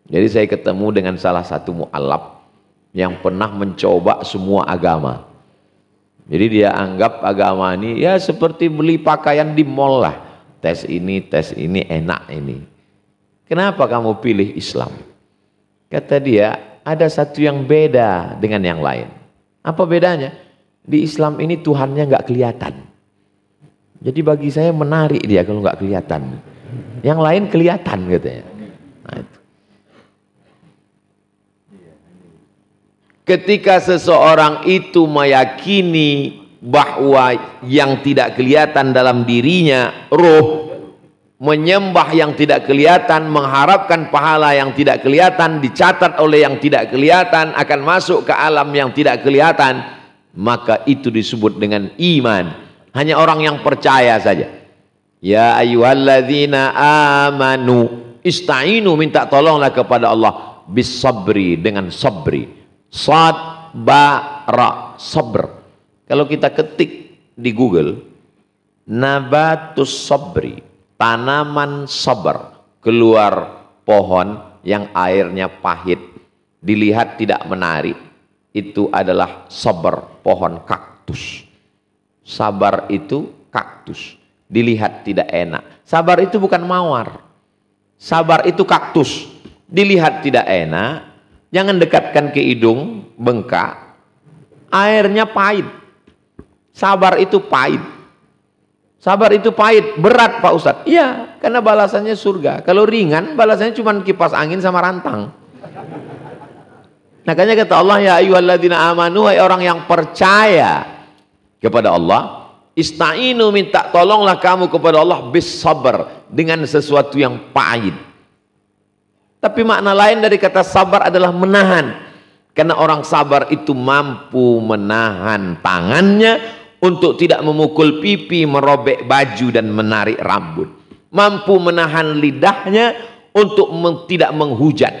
Jadi saya ketemu dengan salah satu mu'alaf yang pernah mencoba semua agama. Jadi dia anggap agama ini ya seperti beli pakaian di mall lah. Tes ini enak ini. Kenapa kamu pilih Islam? Kata dia, ada satu yang beda dengan yang lain. Apa bedanya? Di Islam ini Tuhannya nggak kelihatan. Jadi bagi saya menarik dia kalau nggak kelihatan. Yang lain kelihatan katanya. Nah, itu. Ketika seseorang itu meyakini bahwa yang tidak kelihatan dalam dirinya roh, menyembah yang tidak kelihatan, mengharapkan pahala yang tidak kelihatan, dicatat oleh yang tidak kelihatan, akan masuk ke alam yang tidak kelihatan, maka itu disebut dengan iman. Hanya orang yang percaya saja. Ya ayyuhalladzina amanu ista'inu, minta tolonglah kepada Allah bis sabri, dengan sabri. Sad ba ra, sabr. Kalau kita ketik di Google nabatus sabri, tanaman sabar, keluar pohon yang airnya pahit, dilihat tidak menarik, itu adalah sabar, pohon kaktus. Sabar itu kaktus, dilihat tidak enak. Sabar itu bukan mawar. Sabar itu kaktus, dilihat tidak enak, jangan dekatkan ke hidung, bengkak, airnya pahit. Sabar itu pahit. Sabar itu pahit, berat Pak Ustadz. Iya, karena balasannya surga. Kalau ringan, balasannya cuma kipas angin sama rantang. Makanya kata Allah, ya ayyuhalladzina amanu, hai orang yang percaya kepada Allah, ista'inu, minta tolonglah kamu kepada Allah bis sabar, dengan sesuatu yang pahit. Tapi makna lain dari kata sabar adalah menahan. Karena orang sabar itu mampu menahan tangannya untuk tidak memukul pipi, merobek baju dan menarik rambut. Mampu menahan lidahnya untuk tidak menghujat.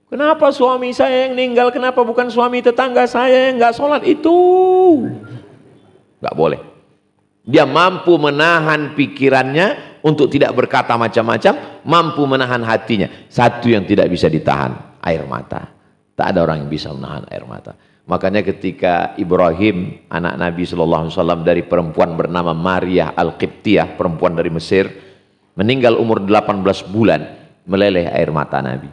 Kenapa suami saya yang meninggal? Kenapa bukan suami tetangga saya yang nggak sholat? Itu nggak boleh. Dia mampu menahan pikirannya untuk tidak berkata macam-macam, mampu menahan hatinya. Satu yang tidak bisa ditahan, air mata. Tak ada orang yang bisa menahan air mata. Makanya ketika Ibrahim, anak Nabi SAW, dari perempuan bernama Maria Al-Qibtiyah, perempuan dari Mesir, meninggal umur 18 bulan, meleleh air mata Nabi.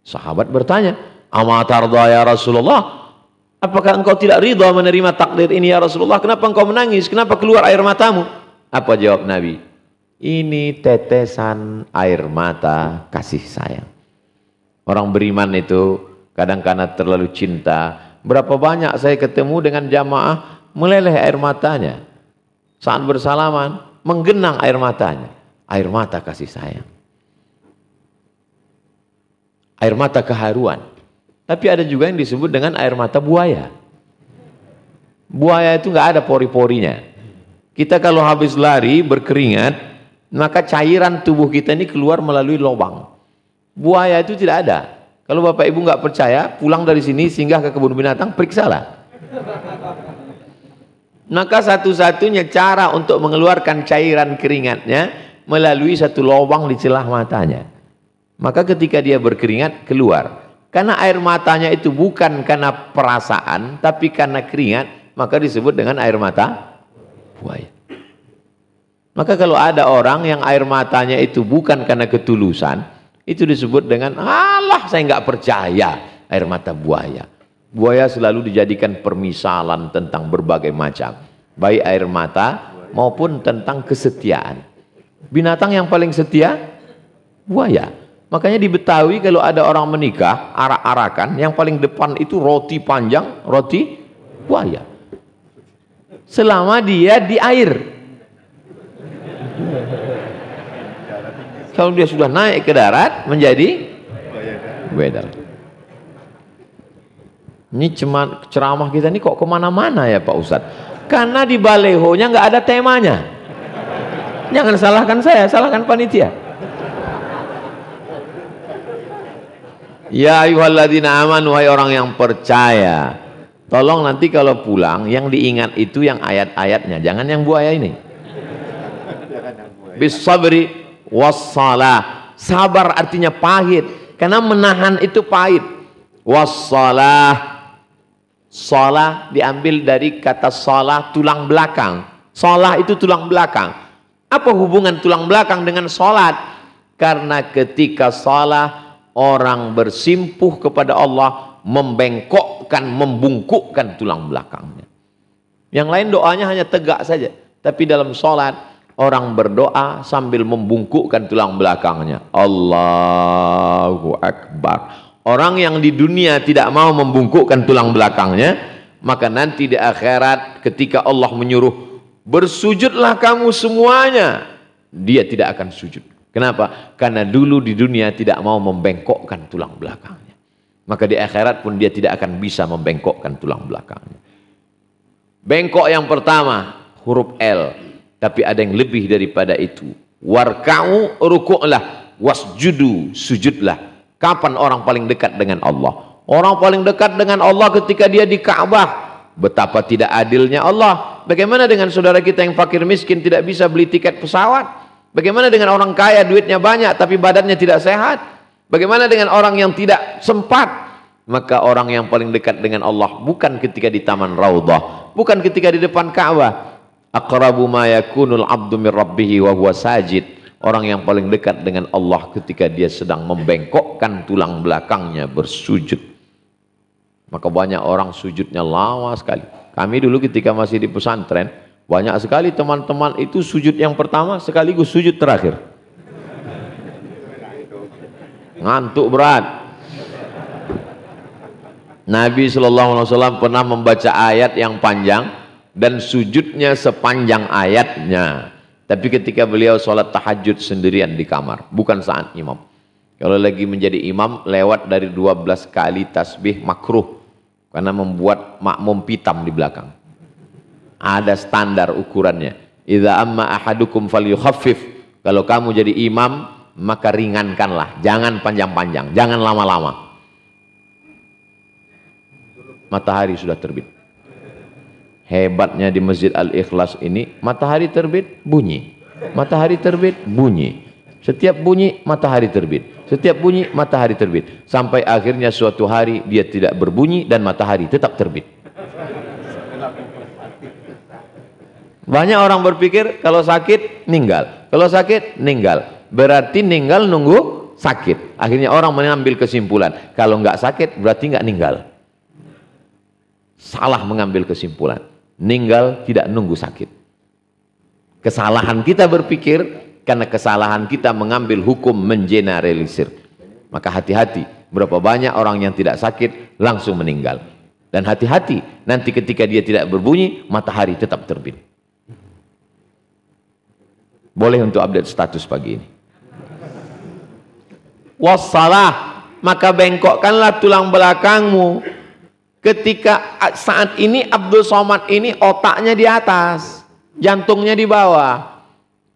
Sahabat bertanya, "Ama tarda ya Rasulullah? Apakah engkau tidak ridha menerima takdir ini ya Rasulullah? Kenapa engkau menangis? Kenapa keluar air matamu?" Apa jawab Nabi? Ini tetesan air mata kasih sayang. Orang beriman itu kadang karena terlalu cinta. Berapa banyak saya ketemu dengan jamaah meleleh air matanya. Saat bersalaman, menggenang air matanya. Air mata kasih sayang. Air mata keharuan. Tapi ada juga yang disebut dengan air mata buaya. Buaya itu nggak ada pori-porinya. Kita kalau habis lari, berkeringat, maka cairan tubuh kita ini keluar melalui lubang. Buaya itu tidak ada. Kalau Bapak Ibu nggak percaya, pulang dari sini singgah ke kebun binatang, periksalah. Maka satu-satunya cara untuk mengeluarkan cairan keringatnya melalui satu lubang di celah matanya. Maka ketika dia berkeringat, keluar. Karena air matanya itu bukan karena perasaan, tapi karena keringat, maka disebut dengan air mata buaya. Maka kalau ada orang yang air matanya itu bukan karena ketulusan, itu disebut dengan, alah saya nggak percaya, air mata buaya. Buaya selalu dijadikan permisalan tentang berbagai macam, baik air mata maupun tentang kesetiaan. Binatang yang paling setia, buaya. Makanya di Betawi kalau ada orang menikah, arak-arakan, yang paling depan itu roti panjang, roti buaya. Selama dia di air. Kalau dia sudah naik ke darat, menjadi beda. Ini ceramah kita ini kok kemana-mana ya Pak Ustadz? Karena di balehonya nggak ada temanya. Jangan salahkan saya, salahkan panitia. Ya ayyuhalladzina amanu, wahai orang yang percaya, tolong nanti kalau pulang yang diingat itu yang ayat-ayatnya, jangan yang buaya ini. Bis sabri wassalah. Sabar artinya pahit, karena menahan itu pahit. Wassalah, salah diambil dari kata salah, tulang belakang. Salah itu tulang belakang. Apa hubungan tulang belakang dengan salat? Karena ketika salah, orang bersimpuh kepada Allah, membengkokkan, membungkukkan tulang belakangnya. Yang lain doanya hanya tegak saja, tapi dalam salat orang berdoa sambil membungkukkan tulang belakangnya. Allahu Akbar. Orang yang di dunia tidak mau membungkukkan tulang belakangnya, maka nanti di akhirat ketika Allah menyuruh bersujudlah kamu semuanya, dia tidak akan sujud. Kenapa? Karena dulu di dunia tidak mau membengkokkan tulang belakangnya. Maka di akhirat pun dia tidak akan bisa membengkokkan tulang belakangnya. Bengkok yang pertama huruf L. Tapi ada yang lebih daripada itu. Warka'u, ruku'lah, wasjudu, sujudlah. Kapan orang paling dekat dengan Allah? Orang paling dekat dengan Allah ketika dia di Ka'bah. Betapa tidak adilnya Allah. Bagaimana dengan saudara kita yang fakir miskin tidak bisa beli tiket pesawat? Bagaimana dengan orang kaya duitnya banyak tapi badannya tidak sehat? Bagaimana dengan orang yang tidak sempat? Maka orang yang paling dekat dengan Allah bukan ketika di Taman Raudhah, bukan ketika di depan Ka'bah. Aqrabu ma yakunul abdu min rabbih wa huwa sajid. orang yang paling dekat dengan Allah ketika dia sedang membengkokkan tulang belakangnya bersujud. Maka banyak orang sujudnya lama sekali. Kami dulu ketika masih di pesantren, banyak sekali teman-teman itu sujud yang pertama sekaligus sujud terakhir. Ngantuk berat. Nabi SAW pernah membaca ayat yang panjang dan sujudnya sepanjang ayatnya. Tapi ketika beliau sholat tahajud sendirian di kamar, bukan saat imam. Kalau lagi menjadi imam, lewat dari 12 kali tasbih makruh. Karena membuat makmum pitam di belakang. Ada standar ukurannya. Idza amma ahadukum falyukhaffif. Kalau kamu jadi imam, maka ringankanlah. Jangan panjang-panjang, jangan lama-lama. Matahari sudah terbit. Hebatnya di Masjid Al-Ikhlas ini, matahari terbit, bunyi. Matahari terbit, bunyi. Setiap bunyi, matahari terbit. Setiap bunyi, matahari terbit. Sampai akhirnya suatu hari dia tidak berbunyi dan matahari tetap terbit. Banyak orang berpikir kalau sakit, ninggal. Kalau sakit, ninggal. Berarti ninggal nunggu sakit. Akhirnya orang mengambil kesimpulan. Kalau nggak sakit, berarti nggak ninggal. Salah mengambil kesimpulan. Ninggal tidak nunggu sakit. Kesalahan kita berpikir, karena kesalahan kita mengambil hukum mengeneralisir. Maka hati-hati, berapa banyak orang yang tidak sakit langsung meninggal. Dan hati-hati, nanti ketika dia tidak berbunyi, matahari tetap terbit. Boleh untuk update status pagi ini. Wassalah, maka bengkokkanlah tulang belakangmu. Ketika saat ini Abdul Somad ini otaknya di atas, jantungnya di bawah.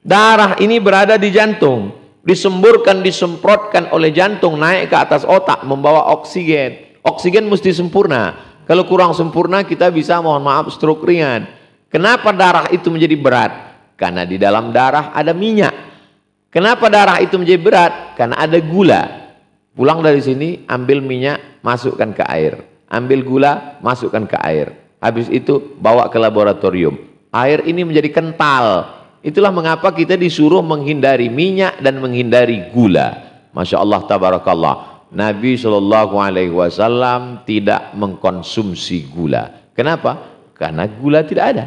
Darah ini berada di jantung, disemburkan, disemprotkan oleh jantung naik ke atas otak membawa oksigen. Oksigen mesti sempurna. Kalau kurang sempurna kita bisa, mohon maaf, stroke ringan. Kenapa darah itu menjadi berat? Karena di dalam darah ada minyak. Kenapa darah itu menjadi berat? Karena ada gula. Pulang dari sini, ambil minyak, masukkan ke air. Ambil gula, masukkan ke air. Habis itu bawa ke laboratorium. Air ini menjadi kental. Itulah mengapa kita disuruh menghindari minyak dan menghindari gula. Masya Allah, tabarakallah. Nabi SAW tidak mengkonsumsi gula. Kenapa? Karena gula tidak ada.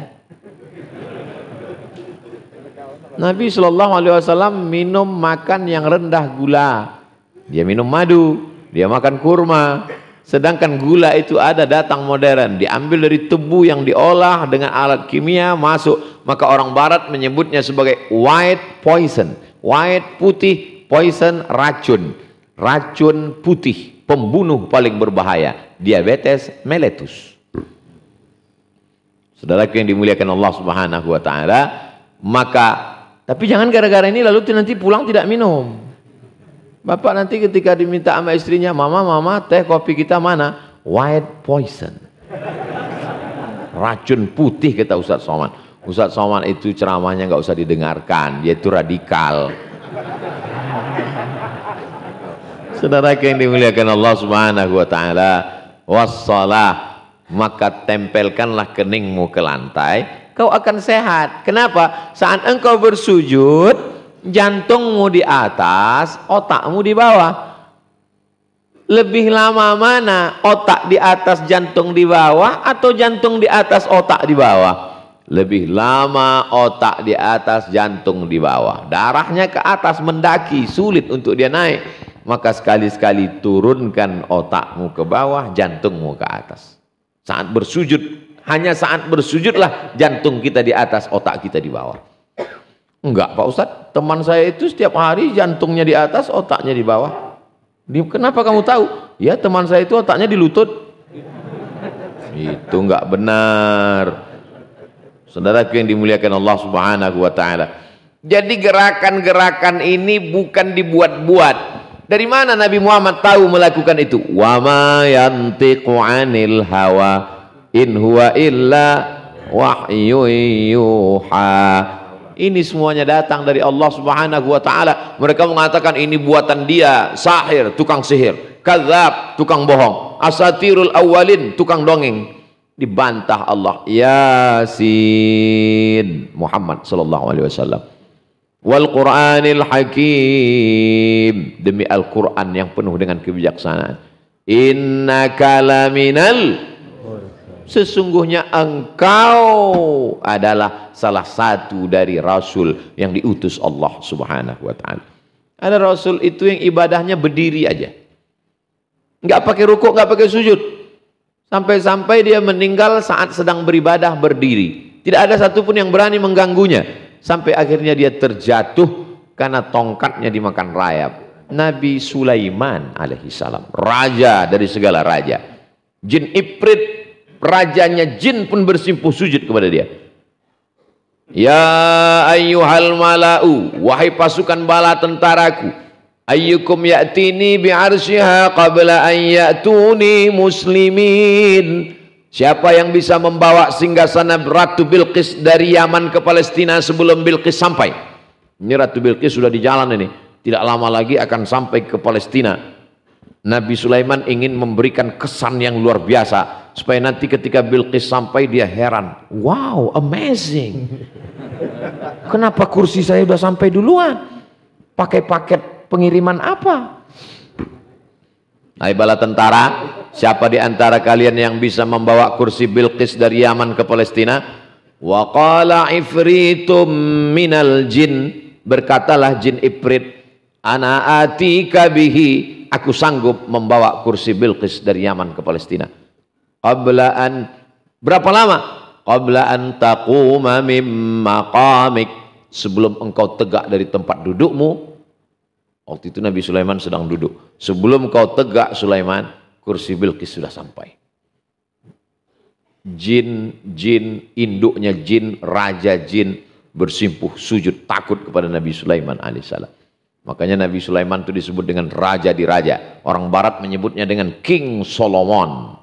Nabi SAW minum makan yang rendah gula. Dia minum madu, dia makan kurma. Sedangkan gula itu ada datang modern, diambil dari tebu yang diolah dengan alat kimia masuk. Maka orang barat menyebutnya sebagai white poison. White putih, poison racun. Racun putih, pembunuh paling berbahaya. Diabetes mellitus. Saudaraku yang dimuliakan Allah Subhanahu wa taala, maka tapi jangan gara-gara ini lalu nanti pulang tidak minum. Bapak nanti ketika diminta sama istrinya, mama, teh kopi kita mana? White poison. Racun putih, kata Ustadz Somad. Ustadz Somad itu ceramahnya nggak usah didengarkan, dia itu radikal. Saudara yang dimuliakan Allah Subhanahu wa taala, wassalah, maka tempelkanlah keningmu ke lantai, kau akan sehat. Kenapa? Saat engkau bersujud, jantungmu di atas, otakmu di bawah. Lebih lama mana? Otak di atas, jantung di bawah, atau jantung di atas, otak di bawah? Lebih lama otak di atas, jantung di bawah. Darahnya ke atas mendaki, sulit untuk dia naik. Maka sekali-sekali turunkan otakmu ke bawah, jantungmu ke atas. Saat bersujud, hanya saat bersujudlah jantung kita di atas, otak kita di bawah. Enggak Pak Ustadz, teman saya itu setiap hari jantungnya di atas, otaknya di bawah. Kenapa kamu tahu? Ya teman saya itu otaknya di lutut. Itu enggak benar. Saudaraku yang dimuliakan Allah Subhanahu wa taala. Jadi gerakan-gerakan ini bukan dibuat-buat. Dari mana Nabi Muhammad tahu melakukan itu? Wa ma yantiqu 'anil hawa in huwa illa wahyu yuha. Ini semuanya datang dari Allah Subhanahu wa taala. Mereka mengatakan ini buatan dia, sahir, tukang sihir, kadzab, tukang bohong, asatirul awwalin, tukang dongeng. Dibantah Allah. Yasin, Muhammad sallallahu alaihi wasallam. wal Qur'anil Hakim, demi Al-Quran yang penuh dengan kebijaksanaan. Innaka laminal, sesungguhnya engkau adalah salah satu dari Rasul yang diutus Allah Subhanahu wa ta'ala. Ada Rasul itu yang ibadahnya berdiri aja, nggak pakai rukuk, nggak pakai sujud, sampai-sampai dia meninggal saat sedang beribadah berdiri. Tidak ada satupun yang berani mengganggunya, sampai akhirnya dia terjatuh karena tongkatnya dimakan rayap. Nabi Sulaiman alaihissalam, raja dari segala raja, jin Ifrit, rajanya jin pun bersimpuh sujud kepada dia. Ya ayyuhal mala'u, wahai pasukan bala tentaraku, ayyukum ya'tini bi'arsyiha qabla an ya'tuni muslimin. Siapa yang bisa membawa singgasana Ratu Bilqis dari Yaman ke Palestina sebelum Bilqis sampai? Ini Ratu Bilqis sudah di jalan ini, tidak lama lagi akan sampai ke Palestina. Nabi Sulaiman ingin memberikan kesan yang luar biasa supaya nanti ketika Bilqis sampai dia heran. Wow, amazing. Kenapa kursi saya sudah sampai duluan? Pakai paket pengiriman apa? Hai bala tentara, siapa di antara kalian yang bisa membawa kursi Bilqis dari Yaman ke Palestina? Wa qala ifritum minal jin, berkatalah jin Ifrit, ana atika bihi, aku sanggup membawa kursi Bilqis dari Yaman ke Palestina. Qabla an, berapa lama? Qabla an taquma mim maqamik, sebelum engkau tegak dari tempat dudukmu. Waktu itu Nabi Sulaiman sedang duduk. Sebelum kau tegak Sulaiman, kursi Bilqis sudah sampai. Jin, induknya jin, raja jin bersimpuh sujud takut kepada Nabi Sulaiman alaihissalam. Makanya Nabi Sulaiman itu disebut dengan raja di raja. Orang barat menyebutnya dengan King Solomon.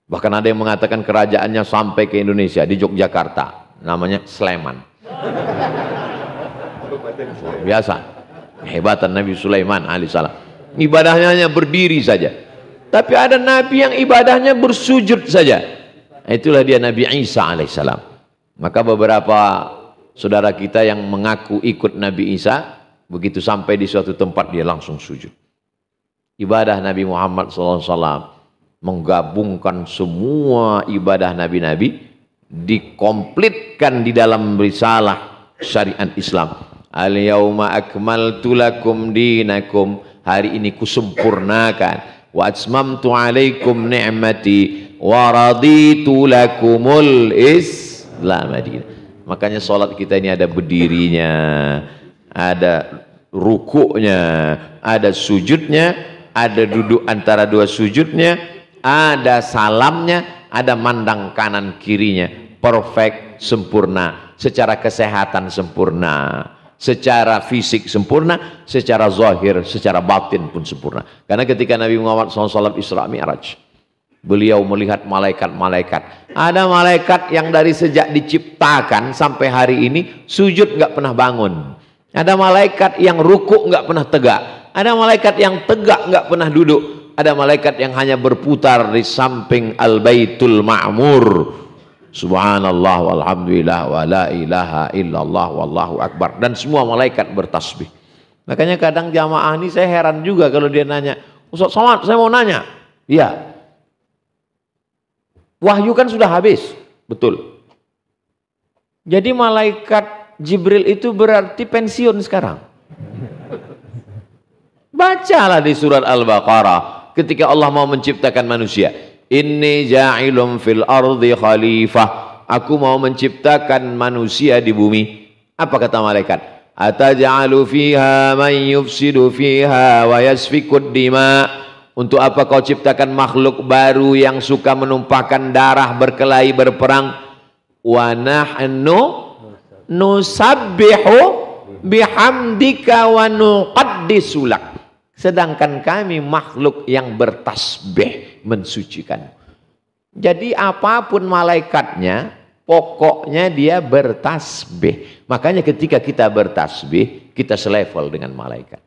Bahkan ada yang mengatakan kerajaannya sampai ke Indonesia, di Yogyakarta. Namanya Sleman. Biasa. Kehebatan Nabi Sulaiman alaihissalam. Ibadahnya hanya berdiri saja. Tapi ada Nabi yang ibadahnya bersujud saja. Itulah dia Nabi Isa alaihissalam. Maka beberapa saudara kita yang mengaku ikut Nabi Isa, begitu sampai di suatu tempat dia langsung sujud. Ibadah Nabi Muhammad SAW menggabungkan semua ibadah nabi-nabi, dikomplitkan di dalam risalah syariat Islam. Al-yawma akmaltu lakum dinakum, hari ini kusempurnakan, wa atmamtu alaikum ni'mati wa raditu lakumul Islam madinah. Makanya sholat kita ini ada berdirinya, ada rukuknya, ada sujudnya, ada duduk antara dua sujudnya, ada salamnya, ada mandang kanan kirinya, perfect, sempurna, secara kesehatan sempurna, secara fisik sempurna, secara zahir, secara batin pun sempurna. Karena ketika Nabi Muhammad SAW Isra Mi'raj, beliau melihat malaikat-malaikat. Ada malaikat yang dari sejak diciptakan sampai hari ini sujud nggak pernah bangun. Ada malaikat yang rukuk nggak pernah tegak. Ada malaikat yang tegak nggak pernah duduk. Ada malaikat yang hanya berputar di samping Al-Baitul Ma'mur. Subhanallah walhamdulillah wa la ilaha illallah wallahu akbar. Dan semua malaikat bertasbih. Makanya kadang jamaah ini saya heran juga kalau dia nanya, Ustaz Somad saya mau nanya. Iya, wahyu kan sudah habis. Betul. Jadi malaikat Jibril itu berarti pensiun sekarang. Bacalah di surat Al-Baqarah ketika Allah mau menciptakan manusia. Inni ja'ilum fil ardi khalifah. Aku mau menciptakan manusia di bumi. Apa kata malaikat? Ataj'alu fiha man yufsidu fiha wa yasfikud dima. Untuk apa kau ciptakan makhluk baru yang suka menumpahkan darah, berkelahi, berperang? Wa nahnu nusabbihu bihamdika wa nuqaddisu lak. Sedangkan kami makhluk yang bertasbih mensucikan. Jadi apapun malaikatnya, pokoknya dia bertasbih. Makanya ketika kita bertasbih, kita selevel dengan malaikat.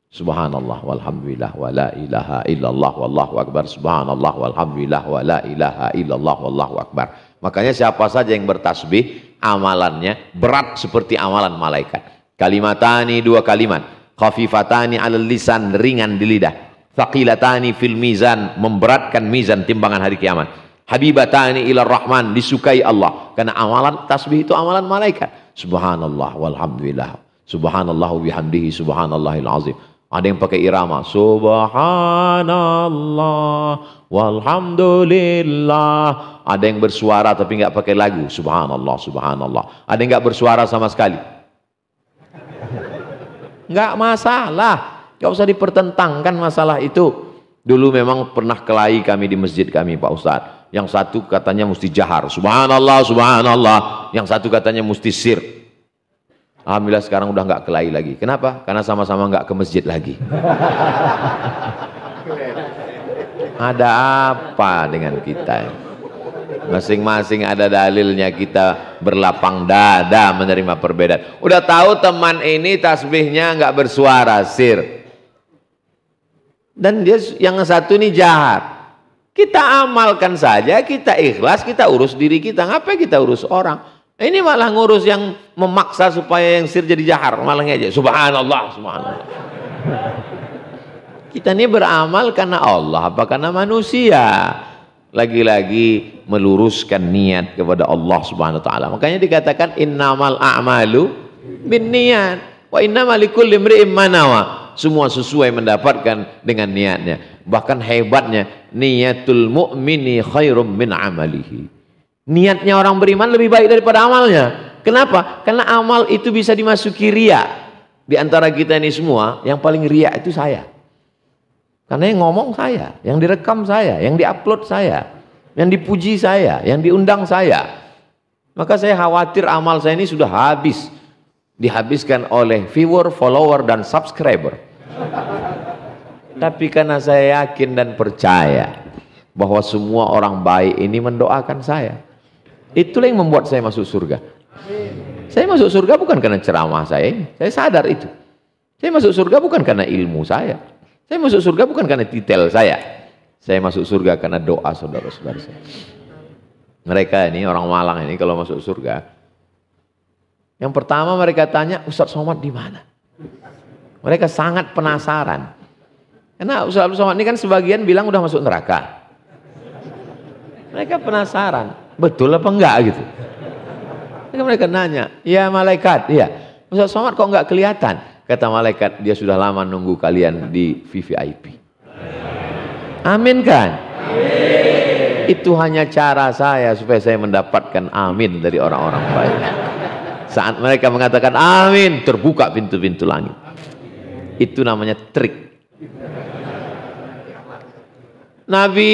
Subhanallah walhamdulillah wa la ilaha illallah wallahu akbar. Subhanallah walhamdulillah wa la ilaha illallah wallahu akbar. Makanya siapa saja yang bertasbih, amalannya berat seperti amalan malaikat. Kalimatani, dua kalimat. Khafifatani 'alal lisan, ringan di lidah. Thaqilatani fil mizan, memberatkan mizan timbangan hari kiamat. Habibatani ilar rahman, disukai Allah. Karena amalan tasbih itu amalan malaikat. Subhanallah walhamdulillah. Subhanallah bihamdihi subhanallahil azim. Ada yang pakai irama, subhanallah walhamdulillah. Ada yang bersuara tapi nggak pakai lagu, subhanallah subhanallah. Ada yang nggak bersuara sama sekali, nggak masalah, nggak usah dipertentangkan masalah itu. Dulu memang pernah kelahi kami di masjid kami, Pak Ustadz. Yang satu katanya mesti jahar, subhanallah subhanallah. Yang satu katanya mesti sir. Alhamdulillah sekarang udah nggak kelahi lagi. Kenapa? Karena sama-sama nggak ke masjid lagi. Ada apa dengan kita? Masing-masing ada dalilnya, kita berlapang dada menerima perbedaan. Udah tahu teman ini tasbihnya nggak bersuara, sir. Dan dia yang satu ini jahar. Kita amalkan saja, kita ikhlas, kita urus diri kita. Ngapain kita urus orang? Ini malah ngurus yang memaksa supaya yang sir jadi jahar, malah ngejek. Subhanallah, subhanallah. Kita ini beramal karena Allah, apa karena manusia? Lagi-lagi meluruskan niat kepada Allah Subhanahu wa taala. Makanya dikatakan innamal a'malu binniyat wa innamal likulli imri'in ma nawa. Semua sesuai mendapatkan dengan niatnya. Bahkan hebatnya, niyatul mu'mini khairum min amalihi. Niatnya orang beriman lebih baik daripada amalnya. Kenapa? Karena amal itu bisa dimasuki riya. Di antara kita ini semua, yang paling riya itu saya. Karena yang ngomong saya, yang direkam saya, yang diupload saya, yang dipuji saya, yang diundang saya. Maka saya khawatir amal saya ini sudah habis. Dihabiskan oleh viewer, follower, dan subscriber. Tapi karena saya yakin dan percaya bahwa semua orang baik ini mendoakan saya. Itulah yang membuat saya masuk surga. Saya masuk surga bukan karena ceramah saya ini. Saya sadar itu. Saya masuk surga bukan karena ilmu saya. Saya masuk surga bukan karena titel saya. Saya masuk surga karena doa saudara-saudara saya. Mereka ini, orang Malang ini kalau masuk surga, yang pertama mereka tanya, Ustaz Somad di mana? Mereka sangat penasaran. Karena Ustaz Somad ini kan sebagian bilang udah masuk neraka. Mereka penasaran, betul apa enggak gitu. Mereka nanya, ya malaikat, iya. Ustaz Somad kok enggak kelihatan? Kata malaikat, dia sudah lama nunggu kalian di VVIP. Amin kan? Amin. Itu hanya cara saya supaya saya mendapatkan amin dari orang-orang baik. Saat mereka mengatakan amin, terbuka pintu-pintu langit. Itu namanya trik. Nabi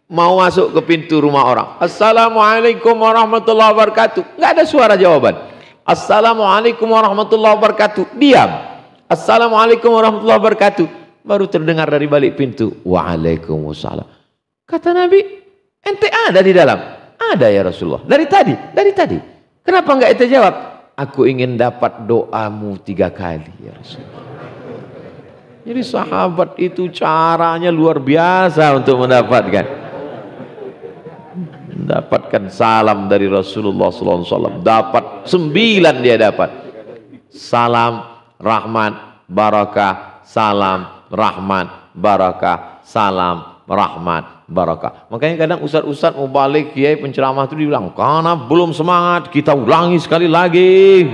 mau masuk ke pintu rumah orang. Assalamualaikum warahmatullahi wabarakatuh. Nggak ada suara jawaban. Assalamualaikum warahmatullahi wabarakatuh. Diam. Assalamualaikum warahmatullahi wabarakatuh. Baru terdengar dari balik pintu. Waalaikumsalam. Kata Nabi, ente ada di dalam? Ada ya Rasulullah. Dari tadi. Kenapa nggak ente jawab? Aku ingin dapat doamu 3 kali ya Rasulullah. Jadi sahabat itu caranya luar biasa untuk mendapatkan salam dari Rasulullah SAW. Dapat 9 dia dapat. Salam, rahmat, barakah, salam, rahmat, barakah, salam, rahmat, barakah. Makanya kadang ustaz-ustaz mau balik kiai penceramah itu dibilang, karena belum semangat, kita ulangi sekali lagi.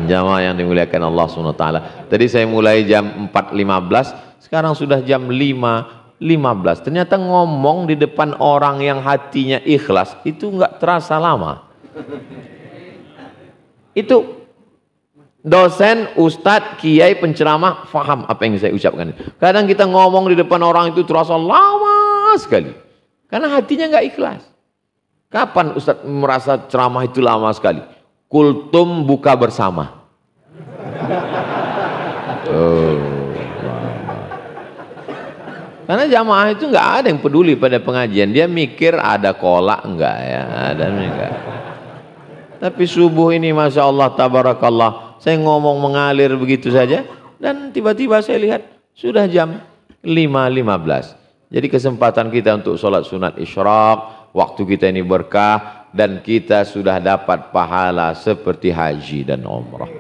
Jamaah yang dimuliakan Allah SWT. Tadi saya mulai jam 4.15, sekarang sudah jam 5.15. Ternyata ngomong di depan orang yang hatinya ikhlas itu nggak terasa lama. Itu dosen, ustadz, kiai, penceramah faham apa yang saya ucapkan. Kadang kita ngomong di depan orang itu terasa lama sekali karena hatinya nggak ikhlas. Kapan ustadz merasa ceramah itu lama sekali? Kultum buka bersama. Karena jamaah itu nggak ada yang peduli pada pengajian. Dia mikir ada kolak enggak ya, ada enggak. Tapi subuh ini masya Allah tabarakallah, saya ngomong mengalir begitu saja dan tiba-tiba saya lihat sudah jam 5.15. Jadi kesempatan kita untuk sholat sunat isyraq, waktu kita ini berkah, dan kita sudah dapat pahala seperti haji dan umrah.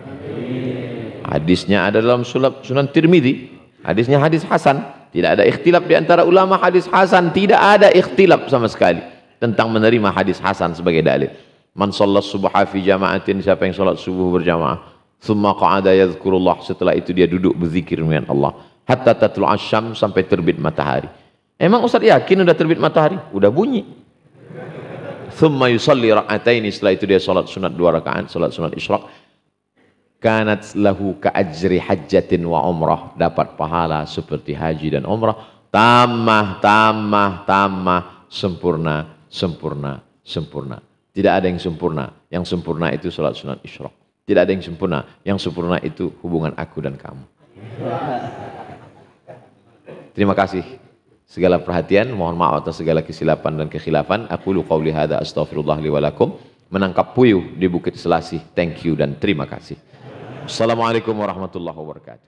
Hadisnya ada dalam Sunan Tirmidzi. Hadisnya hadis hasan. Tidak ada ikhtilaf di antara ulama, hadis hasan. Tidak ada ikhtilaf sama sekali tentang menerima hadis hasan sebagai dalil. Man shallat subha fi jama'atin, siapa yang salat subuh berjamaah, thumma qa'ada yadhkurullah, setelah itu dia duduk berzikir dengan Allah, hatta tatlu'a syams, sampai terbit matahari. Emang Ustaz yakin udah terbit matahari? Udah bunyi. Thumma yusalli rak'ataini, setelah itu dia salat sunat 2 rakaat, salat sunat isyraq. Kanat lahu ka ajri hajjatin wa umrah, dapat pahala seperti haji dan umrah. Tamah, sempurna, sempurna, sempurna. Tidak ada yang sempurna. Yang sempurna itu salat sunat isyraq. Tidak ada yang sempurna. Yang sempurna itu hubungan aku dan kamu. Terima kasih segala perhatian. Mohon maaf atas segala kesilapan dan kekhilafan. Aqulu qawli hadza astaghfirullah li wa lakum. Menangkap puyuh di Bukit Selasih. Thank you dan terima kasih. Assalamualaikum warahmatullahi wabarakatuh.